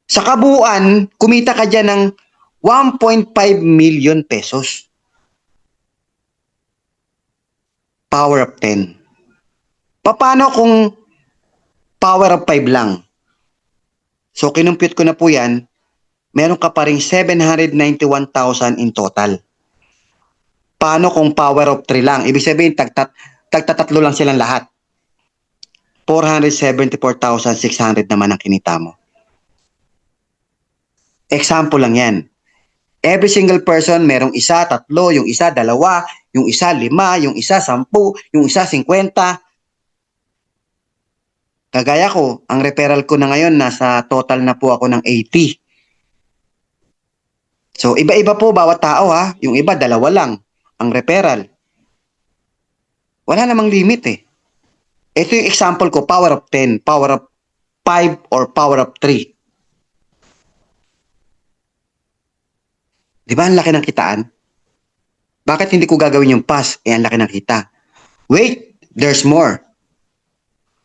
Sa kabuuan, kumita ka dyan ng 1.5 million pesos. Power of 10. Paano kung power of 5 lang? So, kinumpute ko na po yan, meron ka pa rin 791,000 in total. Paano kung power of 3 lang? Ibig sabihin, tagtatatlo lang silang lahat. 474,600 naman ang kinita mo. Example lang yan. Every single person, merong isa, 3, yung isa, 2, yung isa, 5, yung isa, 10, yung isa, 50. Kagaya ko, ang referral ko na ngayon, nasa total na po ako ng 80. So, iba-iba po bawat tao ha. Yung iba, 2 lang ang referral. Wala namang limit eh. Ito yung example ko, power of 10, power of 5, or power of 3. Di ba ang laki ng kitaan? Bakit hindi ko gagawin yung pass? Ang laki ng kita. Wait, there's more.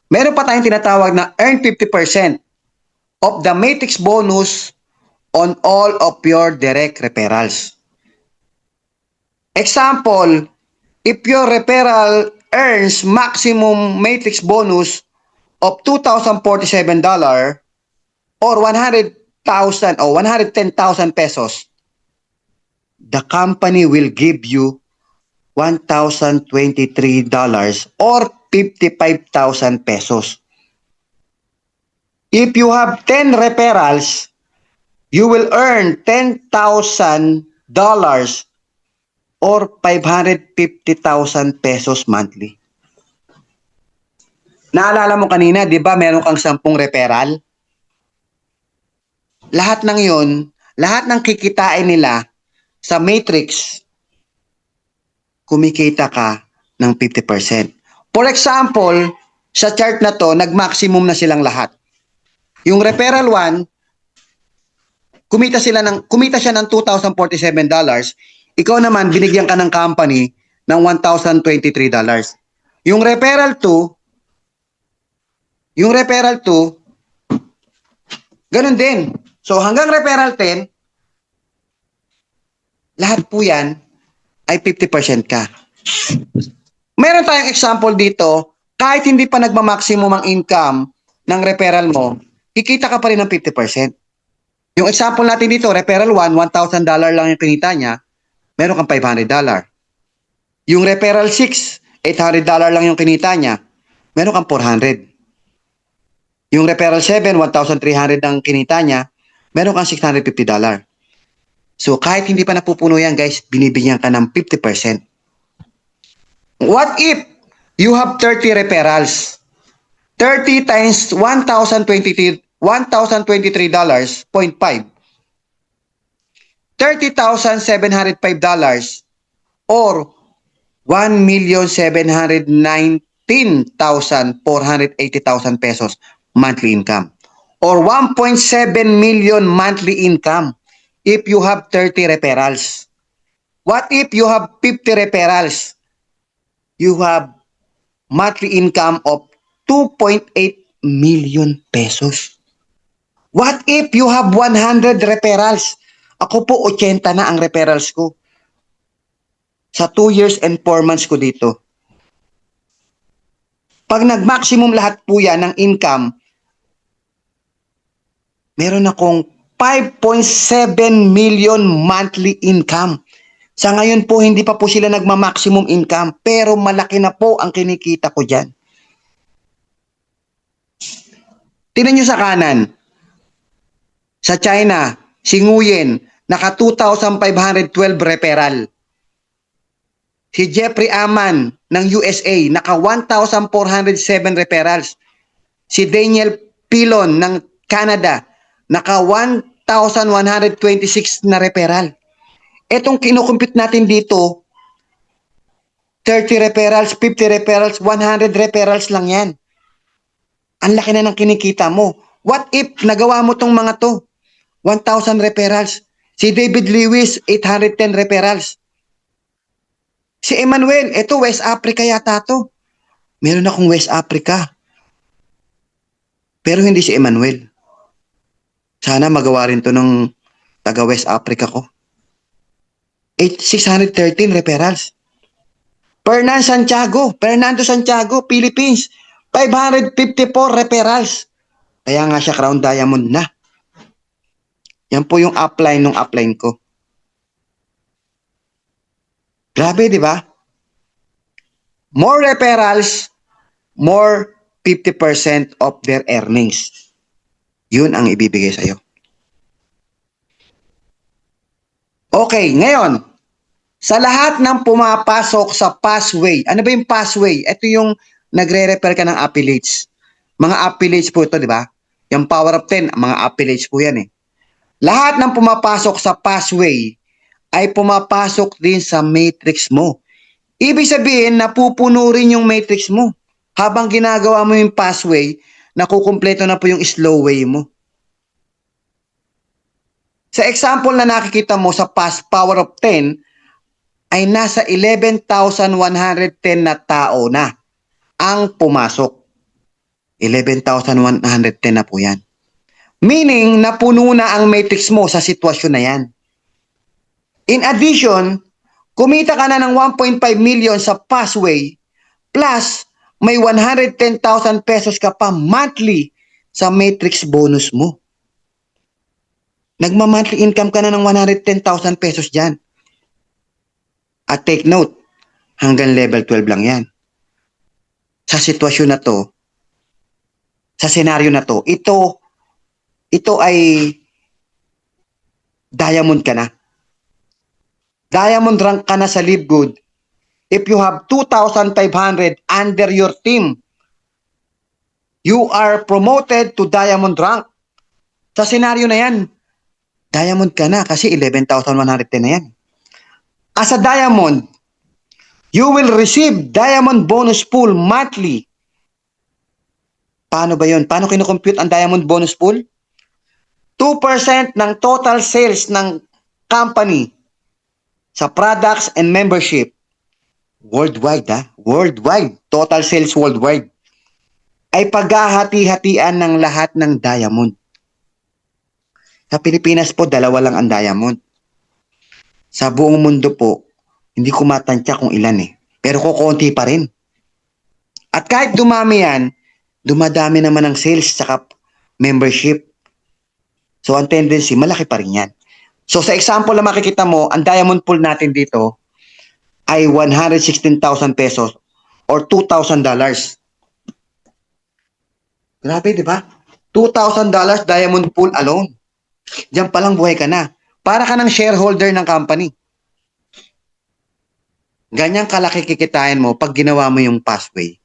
Meron pa tayong tinatawag na earn 50% of the matrix bonus on all of your direct referrals. Example, if your referral earns maximum matrix bonus of $2,047 or 100,000 or 110,000 pesos, the company will give you $1,023 or 55,000 pesos. If you have 10 referrals, you will earn $10,000 or 550,000 pesos monthly. Naalala mo kanina, di ba meron kang 10 referral? lahat ng yon, lahat ng kikitain nila sa matrix, kumikita ka ng 50%. For example, sa chart na to, nag-maximum na silang lahat. Yung referral 1, kumita siya ng $2,047. Ikaw naman, binigyan ka ng company ng $1,023. Yung referral 2, ganun din. So hanggang referral 10, lahat po yan ay 50% ka. Meron tayong example dito, kahit hindi pa nagma-maximum ang income ng referral mo, kikita ka pa rin ng 50%. Yung example natin dito, referral 1, $1,000 lang yung kinita niya, meron kang $500. Yung referral 6, $800 lang yung kinita niya, meron kang $400. Yung referral 7, 1,300 ang kinita niya, meron kang $650. So kahit hindi pa napupuno yan guys, binibigyan ka ng 50%. What if you have 30 referrals? 30 times $1,023.5. $30,705 or 1,719,480,000 pesos monthly income or 1.7 million monthly income if you have 30 referrals. What if you have 50 referrals? You have monthly income of 2.8 million pesos. What if you have 100 referrals? Ako po 80 na ang referrals ko. Sa 2 years and 4 months ko dito. Pag nag-maximum lahat po yan ng income, meron akong 5.7 million monthly income. Sa ngayon po, hindi pa po sila nagma-maximum income, pero malaki na po ang kinikita ko dyan. Tingnan nyo sa kanan. Sa China, si Nguyen, naka 2,512 referral. Si Jeffrey Aman ng USA, naka 1,407 referrals. Si Daniel Pilon ng Canada, naka 1,126 na referral. Etong kinukumpute natin dito, 30 referrals, 50 referrals, 100 referrals lang yan. Ang laki na ng kinikita mo. What if nagawa mo tong mga to? 1,000 referrals. Si David Lewis, 810 referrals. Si Emmanuel, ito West Africa yata to. Meron akong West Africa. Pero hindi si Emmanuel. Sana magawa rin to ng taga West Africa ko. 613 referrals. Fernando Santiago, Philippines, 554 referrals. Kaya nga siya Crown Diamond na. Yan po yung upline ng upline ko. Grabe, di ba? More referrals, more 50% of their earnings. Yun ang ibibigay sa'yo. Okay, ngayon, sa lahat ng pumapasok sa pathway, ano ba yung pathway? Ito yung nagre-refer ka ng affiliates. Mga affiliates po ito, di ba? Yung power of 10, mga affiliates po yan eh. Lahat ng pumapasok sa pathway ay pumapasok din sa matrix mo. Ibig sabihin, napupuno rin yung matrix mo. Habang ginagawa mo yung pathway, nakukumpleto na po yung slow way mo. Sa example na nakikita mo sa power of 10, ay nasa 11,110 na tao na ang pumasok. 11,110 na po yan. Meaning, napuno na ang matrix mo sa sitwasyon na yan. In addition, kumita ka na ng 1.5 million sa pathway plus may 110,000 pesos ka pa monthly sa matrix bonus mo. Nagma-monthly income ka na ng 110,000 pesos dyan. At take note, hanggang level 12 lang yan. Sa sitwasyon na to, sa senaryo na to, ito ay diamond ka na. Diamond rank ka na sa Live Good. If you have 2,500 under your team, you are promoted to diamond rank. Sa senaryo na yan, Diamond ka na kasi 11,110 na yan. As a diamond, you will receive diamond bonus pool monthly. Paano ba yun? Paano kinukompute ang diamond bonus pool? 2% ng total sales ng company sa products and membership. Worldwide, worldwide. Total sales worldwide. Ay paghahati-hatian ng lahat ng diamond. Sa Pilipinas po, 2 lang ang diamond. Sa buong mundo po, hindi ko matansya kung ilan eh. Pero kukunti pa rin. At kahit dumami yan, dumadami naman ang sales sa membership. So ang tendency, malaki pa rin yan. So sa example na makikita mo, ang diamond pool natin dito ay 116,000 pesos or $2,000. Grabe, di ba? $2,000 diamond pool alone. Diyan palang buhay ka na. Para ka ng shareholder ng company. Ganyang kalaki kikitain mo pag ginawa mo yung pathway.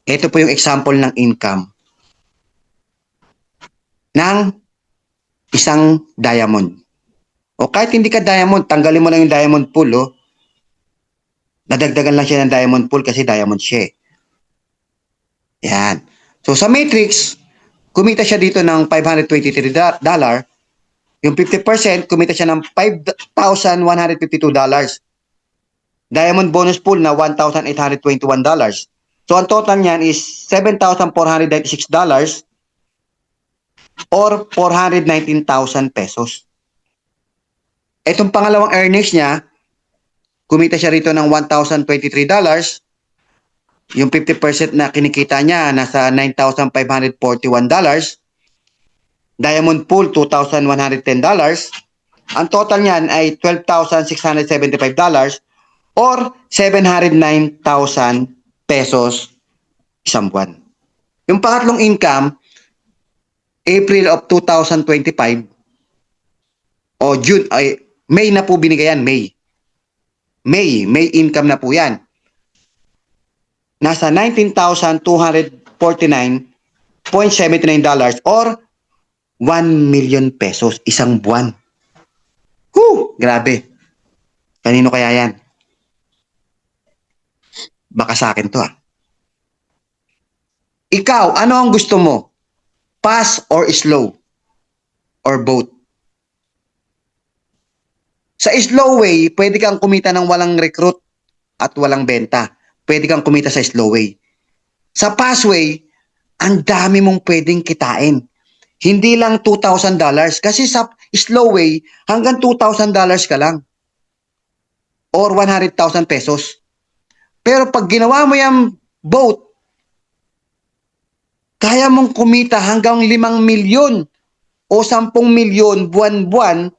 Ito po yung example ng income ng isang diamond. O kahit hindi ka diamond, tanggalin mo lang yung diamond pool. Nadagdagan lang siya ng diamond pool kasi diamond siya. Yan. So sa matrix, kumita siya dito ng $523. Yung 50%, kumita siya ng $5,152. Diamond bonus pool na $1,821. So ang total niyan is $7,496 or 419,000 pesos. Itong pangalawang earnings niya, kumita siya rito ng $1,023. Yung 50% na kinikita niya, nasa $9,541. Diamond pool, $2,110. Ang total niyan ay $12,675 or 709,000 pesos isang buwan. Yung pangatlong income, April of 2025 o June, ay May na po binigay yan, May income na po yan. Nasa $19,249.79 or 1 million pesos isang buwan. Grabe. Kanino kaya yan? Baka sa akin to Ikaw, ano ang gusto mo? Fast or slow? Or both? Sa slow way, pwede kang kumita ng walang recruit at walang benta. Pwede kang kumita sa slow way. Sa fast way, ang dami mong pwedeng kitain. Hindi lang $2,000 kasi sa slow way, hanggang $2,000 ka lang. Or 100,000 pesos. Pero pag ginawa mo yung both, kaya mong kumita hanggang 5 milyon o 10 milyon buwan-buwan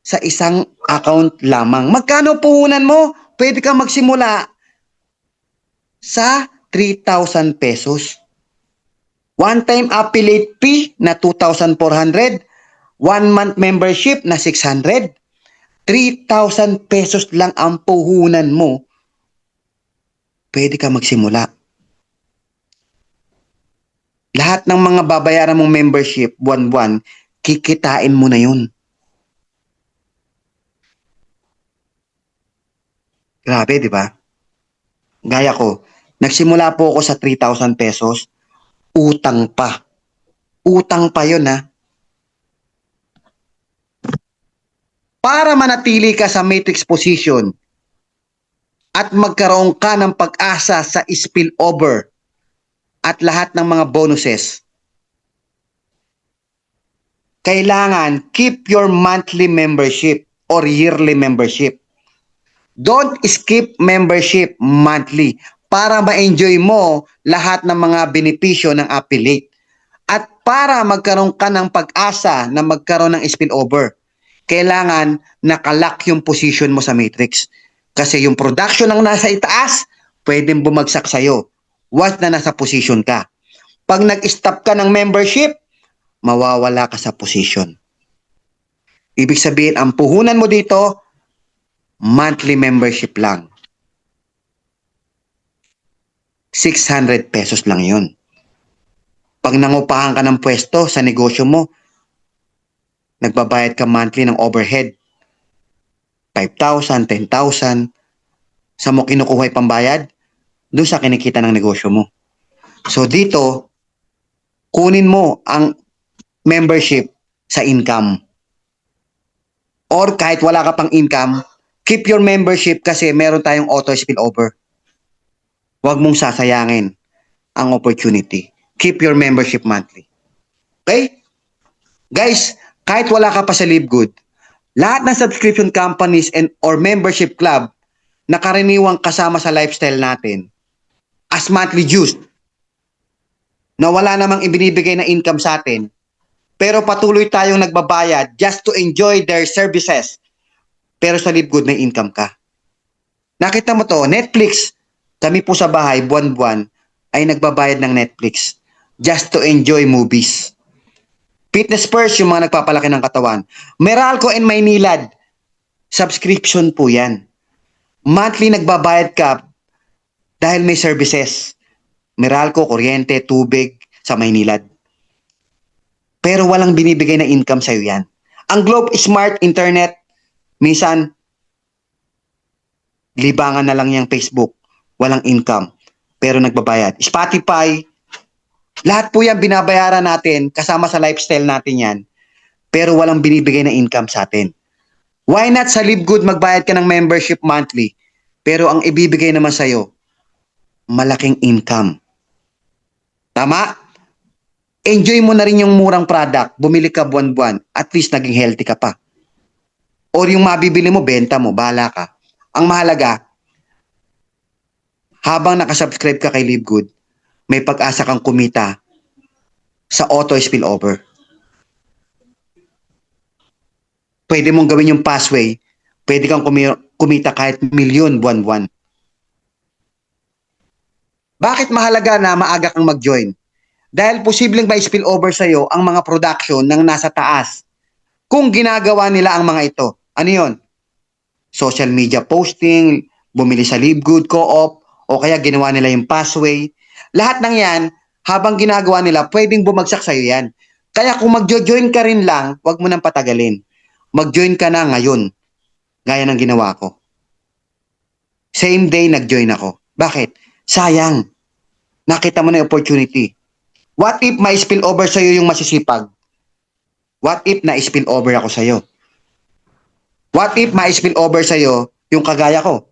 sa isang account lamang. Magkano puhunan mo? Pwede kang magsimula sa 3,000 pesos. One-time affiliate fee na 2,400. 1-month membership na 600. 3,000 pesos lang ang puhunan mo. Pwede ka magsimula. Lahat ng mga babayaran mong membership, buwan-buwan, kikitain mo na yun. Grabe, di ba? Gaya ko, nagsimula po ako sa 3,000 pesos, utang pa. Utang pa yun, Para manatili ka sa matrix position at magkaroon ka ng pag-asa sa spillover at lahat ng mga bonuses, kailangan keep your monthly membership or yearly membership. Don't skip membership monthly para ma-enjoy mo lahat ng mga benepisyo ng affiliate. At para magkaroon ka ng pag-asa na magkaroon ng spillover, kailangan nakalock yung position mo sa matrix. Kasi yung production ng nasa itaas, pwedeng bumagsak sa'yo once na nasa position ka. Pag nag-stop ka ng membership, mawawala ka sa position. Ibig sabihin, ang puhunan mo dito, monthly membership lang. 600 pesos lang yun. Pag nangupahan ka ng pwesto sa negosyo mo, nagbabayad ka monthly ng overhead. 5,000, 10,000. Sa mo kinukuha yung pambayad? Doon sa kinikita ng negosyo mo. So dito, kunin mo ang membership sa income. Or kahit wala ka pang income, keep your membership kasi meron tayong auto spillover. Huwag mong sasayangin ang opportunity. Keep your membership monthly. Okay? Guys, kahit wala ka pa sa Live Good, lahat ng subscription companies and or membership club na karaniwang kasama sa lifestyle natin as monthly dues na wala namang ibinibigay na income sa atin, pero patuloy tayong nagbabayad just to enjoy their services. Pero sa Live Good may income ka. Nakita mo to, Netflix. Kami po sa bahay, buwan-buwan, ay nagbabayad ng Netflix just to enjoy movies. Fitness First, yung mga nagpapalaki ng katawan. Meralco and Maynilad, subscription po yan. Monthly nagbabayad ka dahil may services. Meralco, kuryente, tubig sa Maynilad. Pero walang binibigay na income sa'yo yan. Ang Globe Smart Internet, minsan, libangan na lang yung Facebook. Walang income. Pero nagbabayad. Spotify, lahat po yan binabayaran natin kasama sa lifestyle natin yan. Pero walang binibigay na income sa atin. Why not sa Live Good magbayad ka ng membership monthly? Pero ang ibibigay naman sa'yo, malaking income. Tama? Enjoy mo na rin yung murang product. Bumili ka buwan-buwan. At least naging healthy ka pa. Or yung mabibili mo, benta mo. Bahala ka. Ang mahalaga, habang nakasubscribe ka kay Live Good, may pag-asa kang kumita sa auto spillover. Pwede mong gawin yung passway. Pwede kang kumita kahit milyon buwan-buwan. Bakit mahalaga na maaga kang mag-join? Dahil posibleng may spillover sa'yo ang mga production ng nasa taas. Kung ginagawa nila ang mga ito. Ano yun? Social media posting, bumili sa Live Good, Co-op, o kaya ginawa nila yung passway. Lahat ng yan, habang ginagawa nila, pwedeng bumagsak sa'yo yan. Kaya kung mag-join ka rin lang, wag mo nang patagalin. Mag-join ka na ngayon. Gaya ng ginawa ko. Same day, nag-join ako. Bakit? Sayang. Nakita mo na yung opportunity. What if may spill over sa'yo yung masisipag? What if na-spill over ako sa'yo? What if may spill over sa'yo yung kagaya ko?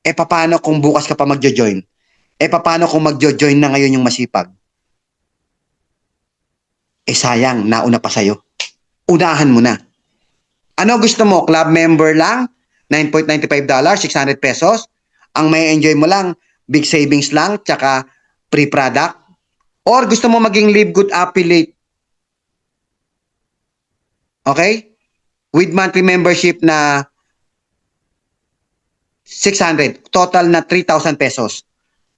E paano kung bukas ka pa magjo-join? E paano kung magjo-join na ngayon yung masipag? Eh sayang, nauna pa sa'yo. Unahan mo na. Ano gusto mo? Club member lang? $9.95, 600 pesos? Ang may enjoy mo lang, big savings lang, tsaka free product? Or gusto mo maging Live Good affiliate? Okay? With monthly membership na 600, total na 3,000 pesos.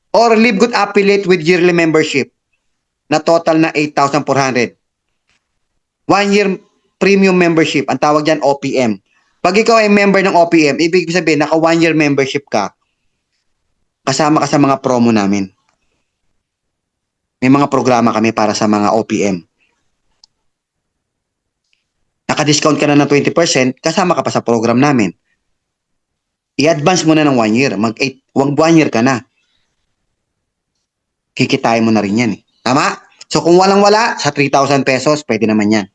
Or Live Good affiliate with yearly membership na total na 8,400. 1 year premium membership, ang tawag dyan OPM. Pag ikaw ay member ng OPM, ibig sabihin naka 1 year membership ka, kasama ka sa mga promo namin. May mga programa kami para sa mga OPM. Naka-discount ka na ng 20%, kasama ka pa sa program namin. I-advance mo na ng 1 year. Mag-1 year ka na. Kikitain mo na rin yan eh. Tama? So kung walang-wala, sa 3,000 pesos, pwede naman yan.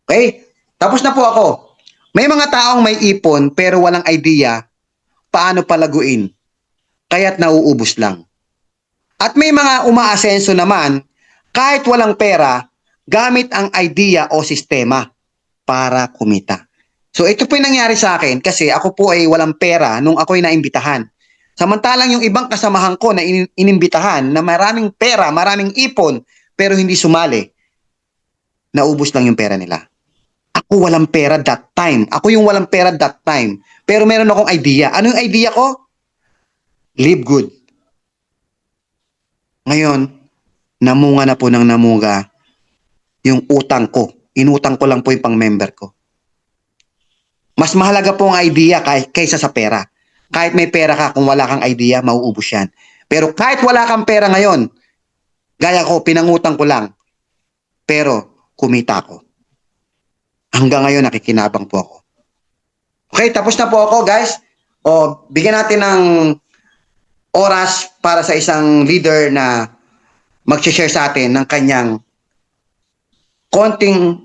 Okay? Tapos na po ako. May mga taong may ipon pero walang idea paano palaguin. Kaya't nauubos lang. At may mga umaasenso naman, kahit walang pera, gamit ang idea o sistema para kumita. So ito po yung nangyari sa akin kasi ako po ay walang pera nung ako'y naimbitahan. Samantalang yung ibang kasamahan ko na inimbitahan na maraming pera, maraming ipon, pero hindi sumali, naubos lang yung pera nila. Ako walang pera that time. Ako yung walang pera that time. Pero meron akong idea. Ano yung idea ko? Live Good. Ngayon, namunga na po ng namunga yung utang ko. Inutang ko lang po yung pang-member ko. Mas mahalaga po ang idea kaysa sa pera. Kahit may pera ka, kung wala kang idea, mauubos yan. Pero kahit wala kang pera ngayon, gaya ko, pinangutang ko lang, pero kumita ko. Hanggang ngayon, nakikinabang po ako. Okay, tapos na po ako, guys. O, bigyan natin ng oras para sa isang leader na mag-share sa atin ng kanyang konting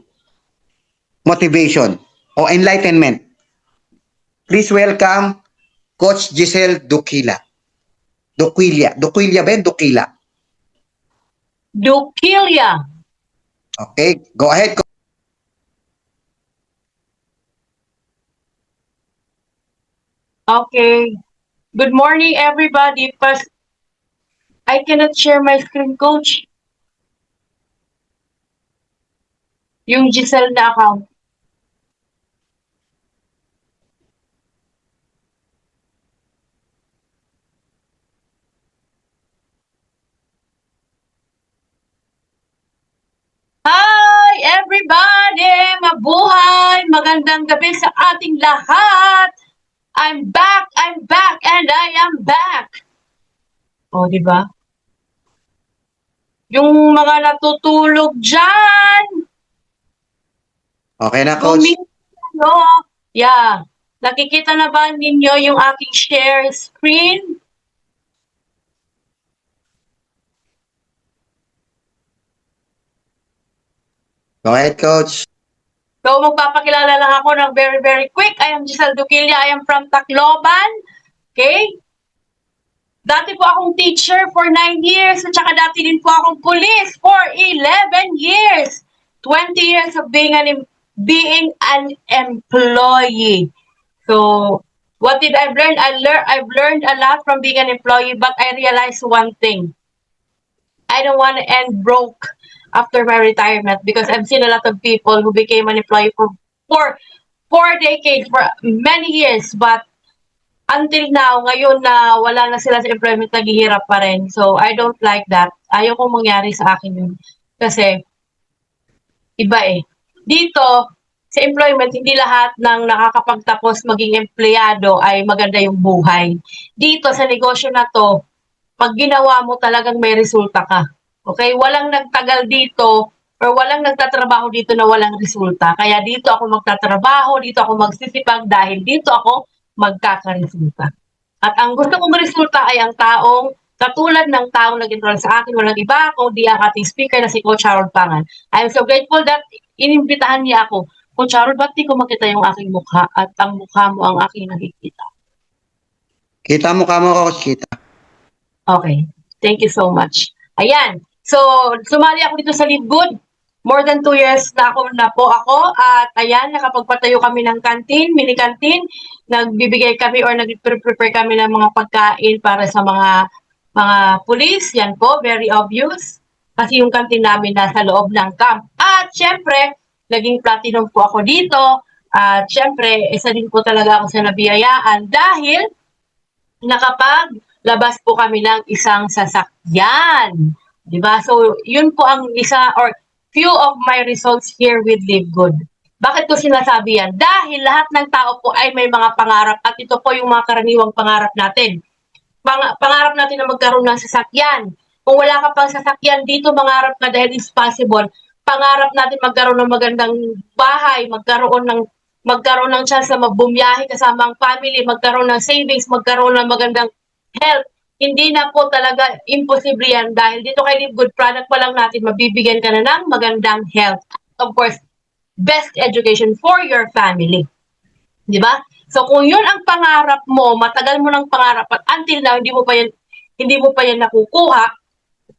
motivation o enlightenment. Please welcome Coach Giselle Duquila. Duquila ba yun? Duquila. Duquila. Okay, go ahead. Okay. Good morning, everybody. First, I cannot share my screen, Coach. Yung Giselle na account. Hi, everybody! Mabuhay! Magandang gabi sa ating lahat! I'm back, and I am back! O, di ba? Yung mga natutulog dyan! Okay na, Coach. Yeah. Nakikita na ba ninyo yung aking share screen? Go ahead, Coach. So, magpapakilala lang ako ng very, very quick. I am Giselle Duquila. I am from Tacloban. Okay? Dati po akong teacher for 9 years. At saka dati din po akong police for 11 years. 20 years of being an employee. So, what did I learn? I've learned a lot from being an employee, but I realized one thing. I don't want to end broke after my retirement because I've seen a lot of people who became an employee for 4 decades, for many years, but until now, ngayon na wala na sila sa employment, naghihirap pa rin. So, I don't like that. Ayaw kong mangyari sa akin yun. Kasi, iba eh. Dito, sa employment, hindi lahat ng nakakapagtapos maging empleyado ay maganda yung buhay. Dito, sa negosyo na to, pag ginawa mo talagang may resulta ka. Okay? Walang nagtagal dito or walang nagtatrabaho dito na walang resulta. Kaya dito ako magtatrabaho, dito ako magsisipag dahil dito ako magkakaresulta. At ang gusto kong resulta ay ang taong katulad ng taong nag-enroll sa akin, walang iba kundi ang ating speaker na si Coach Harold Pangan. I am so grateful that inimbitahan niya ako. Coach Harold, ba't di ko makita yung aking mukha at ang mukha mo ang aking nakikita? Kita mukha mo, Coach. Kita. Okay. Thank you so much. Ayan. So, sumali ako dito sa Live Good. More than 2 years na po ako. At ayan, nakapagpatayo kami ng canteen, mini canteen. Nagbibigay kami or nag-prepare kami ng mga pagkain para sa mga police. Yan po, very obvious. Kasi yung canteen namin nasa loob ng camp. At syempre, naging platinum po ako dito. At syempre, isa din po talaga ako sa nabiyayaan dahil nakapaglabas po kami ng isang sasakyan. Diba? So, yun po ang isa or few of my results here with Live Good. Bakit ko sinasabi yan? Dahil lahat ng tao po ay may mga pangarap at ito po yung mga karaniwang pangarap natin. Pangarap natin na magkaroon ng sasakyan. Kung wala ka pang sasakyan dito, mangarap ka dahil it's possible. Pangarap natin magkaroon ng magandang bahay, magkaroon ng chance na magbumiyahe kasama ang family, magkaroon ng savings, magkaroon ng magandang health. Hindi na po talaga imposible yan dahil dito kay Live Good product pa lang natin, mabibigyan ka na ng magandang health. Of course, best education for your family. Di ba? So kung yun ang pangarap mo, matagal mo ng pangarap at until now, hindi mo pa yan nakukuha,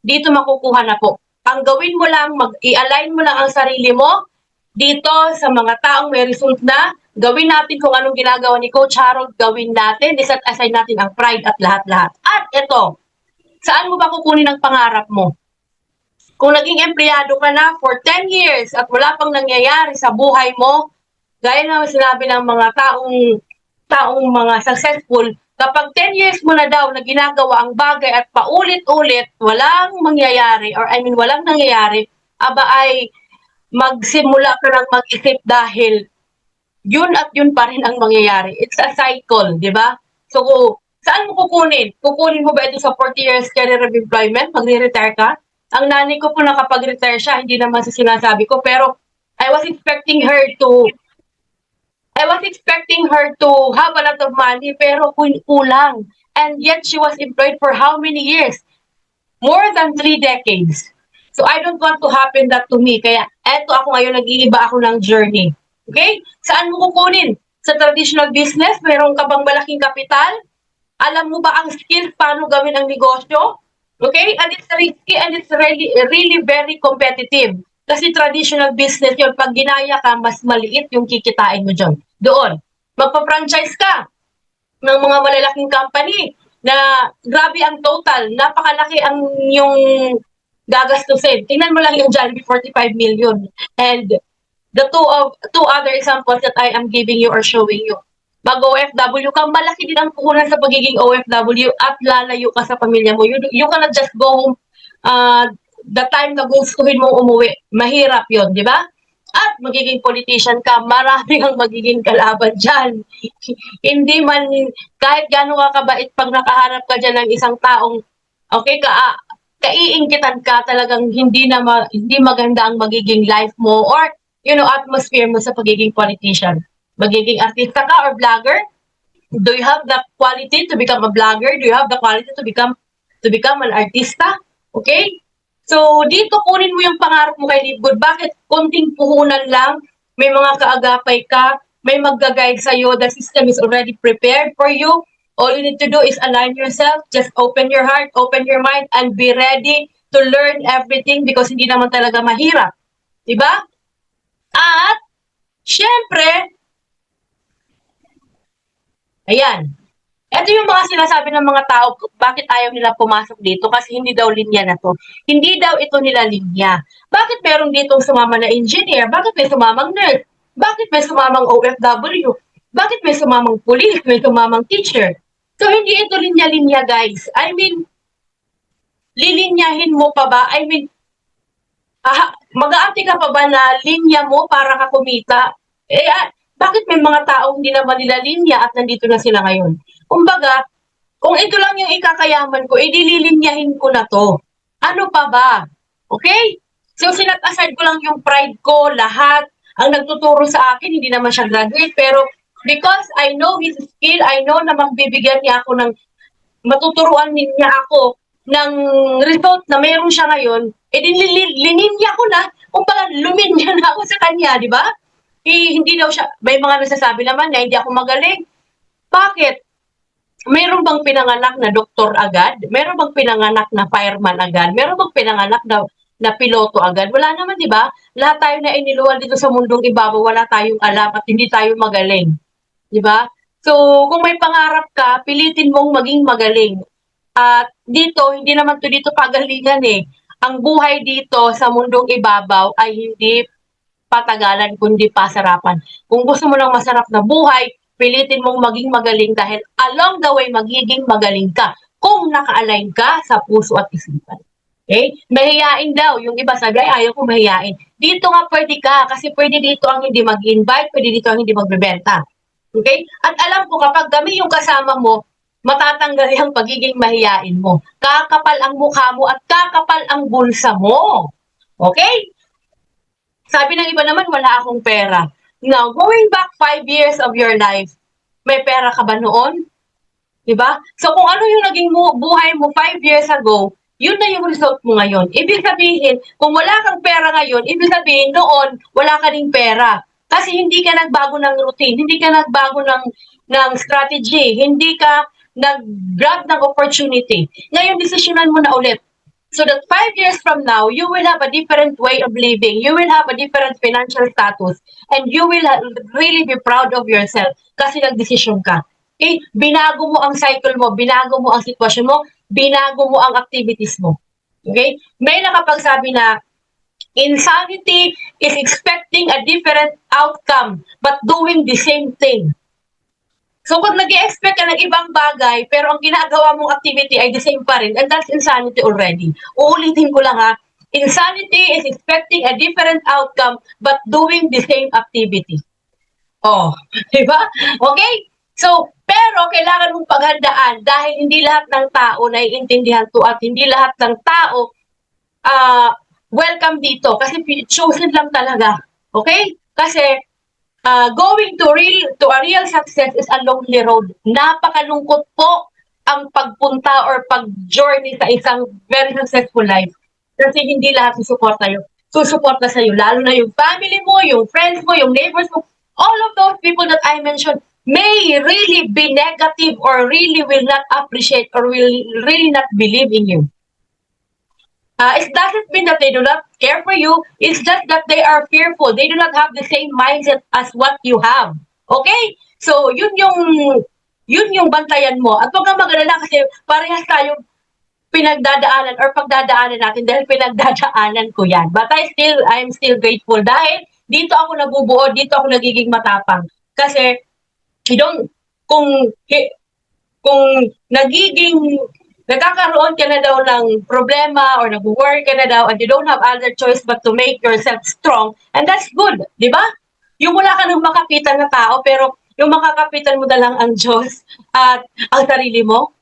dito makukuha na po. Ang gawin mo lang, i-align mo lang ang sarili mo dito sa mga taong may result na. Gawin natin kung anong ginagawa ni Coach Harold, gawin natin, iset aside natin ang pride at lahat-lahat. At ito, saan mo ba kukunin ang pangarap mo? Kung naging empleyado ka na for 10 years at wala pang nangyayari sa buhay mo, gaya na sinabi ng mga taong mga successful, kapag 10 years mo na daw na ginagawa ang bagay at paulit-ulit, walang mangyayari, or walang nangyayari, aba ay magsimula ka ng mag-isip dahil yun at yun pa rin ang mangyayari. It's a cycle, di ba? So, Saan mo kukunin? Kukunin mo ba ito sa 40 years career of employment? Magre-retire ka? Ang nanay ko po nakapag-retire siya, hindi naman sa sinasabi ko, pero I was expecting her to have a lot of money, pero kulang. And yet she was employed for how many years? More than 3 decades. So I don't want to happen that to me. Kaya eto ako ngayon, nag-iiba ako ng journey. Okay? Saan mo kukunin? Sa traditional business, mayroon ka bang malaking kapital? Alam mo ba ang skills paano gawin ang negosyo? Okay? And it's risky and it's really very competitive. Kasi traditional business yun, pag ginaya ka, mas maliit yung kikitain mo dyan. Doon. Magpa-franchise ka ng mga malalaking company na grabe ang total. Napakalaki ang yung gagastusin. Tingnan mo lang yung Jollibee, 45 million. And the two other examples that I am giving you or showing you. Pag OFW ka, malaki din ang puhunan sa pagiging OFW at lalayo ka sa pamilya mo. You cannot just go home the time na gustuhin mong umuwi. Mahirap yon, di ba? At magiging politician ka, marami ang magiging kalaban dyan. Hindi man, kahit gano'n ka kabait, pag nakaharap ka dyan ng isang taong, okay, kaiinggitan ka, talagang hindi maganda ang magiging life mo or, atmosphere mo sa pagiging politician. Magiging artista ka or vlogger? Do you have the quality to become a vlogger? Do you have the quality to become an artista? Okay? So, dito kunin mo yung pangarap mo kay Live Good. Bakit? Konting puhunan lang, may mga kaagapay ka, may magga-guide sa'yo, the system is already prepared for you. All you need to do is align yourself, just open your heart, open your mind, and be ready to learn everything because hindi naman talaga mahirap. Diba? At, syempre, ayan. Ito yung mga sinasabi ng mga tao, bakit ayaw nila pumasok dito? Kasi hindi daw linya na to. Hindi daw ito nila linya. Bakit meron ditong sumama na engineer? Bakit may sumamang nurse? Bakit may sumamang OFW? Bakit may sumamang police? May sumamang teacher? So, hindi ito linya-linya, guys. I mean, lilinyahin mo pa ba? I mean, mag-aati ka pa ba na linya mo para ka kumita? Bakit may mga taong hindi naman nila linya at nandito na sila ngayon? Kumbaga, kung ito lang yung ikakayaman ko, lilinyahin ko na to. Ano pa ba? Okay? So, sinat aside ko lang yung pride ko, lahat. Ang nagtuturo sa akin, hindi naman siya graduate, pero because I know his skill, I know na magbibigyan niya ako matuturuan niya ako ng result na mayroon siya ngayon, lininya ko na, kumbaga luminya na ako sa kanya, di ba? Hindi daw siya, may mga nasasabi naman na hindi ako magaling. Bakit? Mayroon bang pinanganak na doktor agad? Mayroon bang pinanganak na fireman agad? Mayroon bang pinanganak na piloto agad? Wala naman, di ba? Lahat tayo na iniluwal dito sa mundong ibabaw, wala tayong alam at hindi tayo magaling. Di ba? So, kung may pangarap ka, pilitin mong maging magaling. At dito, hindi naman to dito pagalingan eh. Ang buhay dito sa mundong ibabaw ay hindi patagalan kundi pasarapan. Kung gusto mo ng masarap na buhay, pilitin mong maging magaling dahil along the way magiging magaling ka kung naka-align ka sa puso at isipan. Okay? Mahiyain daw. Yung iba sabi, ayaw ko mahiyain. Dito nga pwede ka kasi pwede dito ang hindi mag-invite, pwede dito ang hindi magbebenta. Okay? At alam ko kapag kami yung kasama mo, matatanggal yung pagiging mahiyain mo. Kakapal ang mukha mo at kakapal ang bulsa mo. Okay? Sabi ng iba naman, wala akong pera. Now, going back 5 years of your life, may pera ka ba noon? Diba? So, kung ano yung naging buhay mo 5 years ago, yun na yung result mo ngayon. Ibig sabihin, kung wala kang pera ngayon, ibig sabihin noon, wala ka ding pera. Kasi hindi ka nagbago ng routine, hindi ka nagbago ng strategy, hindi ka nag-grab ng opportunity. Ngayon, desisyonan mo na ulit. So that 5 years from now, you will have a different way of living. You will have a different financial status. And you will really be proud of yourself kasi nag-decision ka. Okay? Binago mo ang cycle mo, binago mo ang sitwasyon mo, binago mo ang activities mo. Okay? May nakapagsabi na, insanity is expecting a different outcome but doing the same thing. So kung nag-i-expect ka ng ibang bagay, pero ang ginagawa mong activity ay the same pa rin, and that's insanity already. Uulitin ko lang ha, insanity is expecting a different outcome but doing the same activity. Oh, di ba? Okay? So, Pero kailangan mong paghandaan dahil hindi lahat ng tao naiintindihan to at hindi lahat ng tao welcome dito kasi chosen lang talaga. Okay? Kasi going to a real success is a lonely road. Napakalungkot po ang pagpunta or pag-journey sa isang very successful life. Kasi hindi lahat susuporta sa iyo. Lalo na yung family mo, yung friends mo, yung neighbors mo. All of those people that I mentioned may really be negative or really will not appreciate or will really not believe in you. It doesn't mean that they do not care for you. It's just that they are fearful. They do not have the same mindset as what you have. Okay? So, yun yung bantayan mo. At huwag kang mag-alala kasi parehas tayong pinagdadaanan or pagdadaanan natin dahil pinagdadaanan ko yan. But I'm still grateful dahil dito ako nabubuo, dito ako nagiging matapang. Kasi, kung nagkakaroon ka na daw ng problema or nag-work ka na daw and you don't have other choice but to make yourself strong, and that's good, di ba? Yung wala ka nang makapitan na tao, pero yung makakapitan mo na lang ang Diyos at ang sarili mo.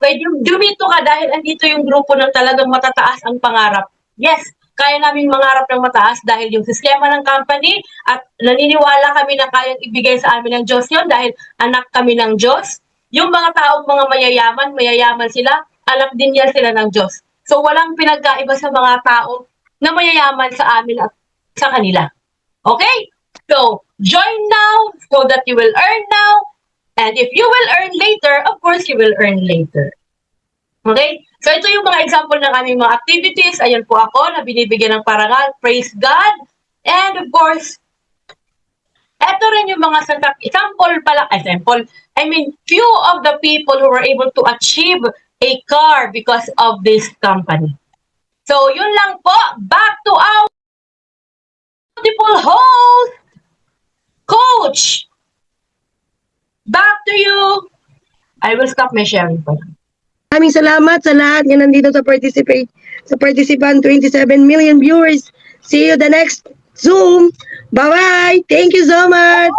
Pwede dumito ka dahil andito yung grupo ng talagang matataas ang pangarap. Yes, kaya namin mangarap ng mataas dahil yung sistema ng company at naniniwala kami na kayang ibigay sa amin ng Diyos yun dahil anak kami ng Diyos. Yung mga taong mga mayayaman sila, anak din yan sila ng Diyos. So walang pinagkaiba sa mga tao na mayayaman sa amin at sa kanila. Okay? So, join now so that you will earn now. And if you will earn later, of course, you will earn later. Okay? So, ito yung mga example ng aming mga activities. Ayan po ako na binibigyan ng parangal. Praise God. And of course, ito rin yung mga few of the people who were able to achieve a car because of this company. So, yun lang po. Back to our beautiful host, Coach. Back to you. I will stop my sharing po. Maraming salamat sa lahat na nandito sa participant 27 million viewers. See you the next Zoom. Bye-bye. Thank you so much.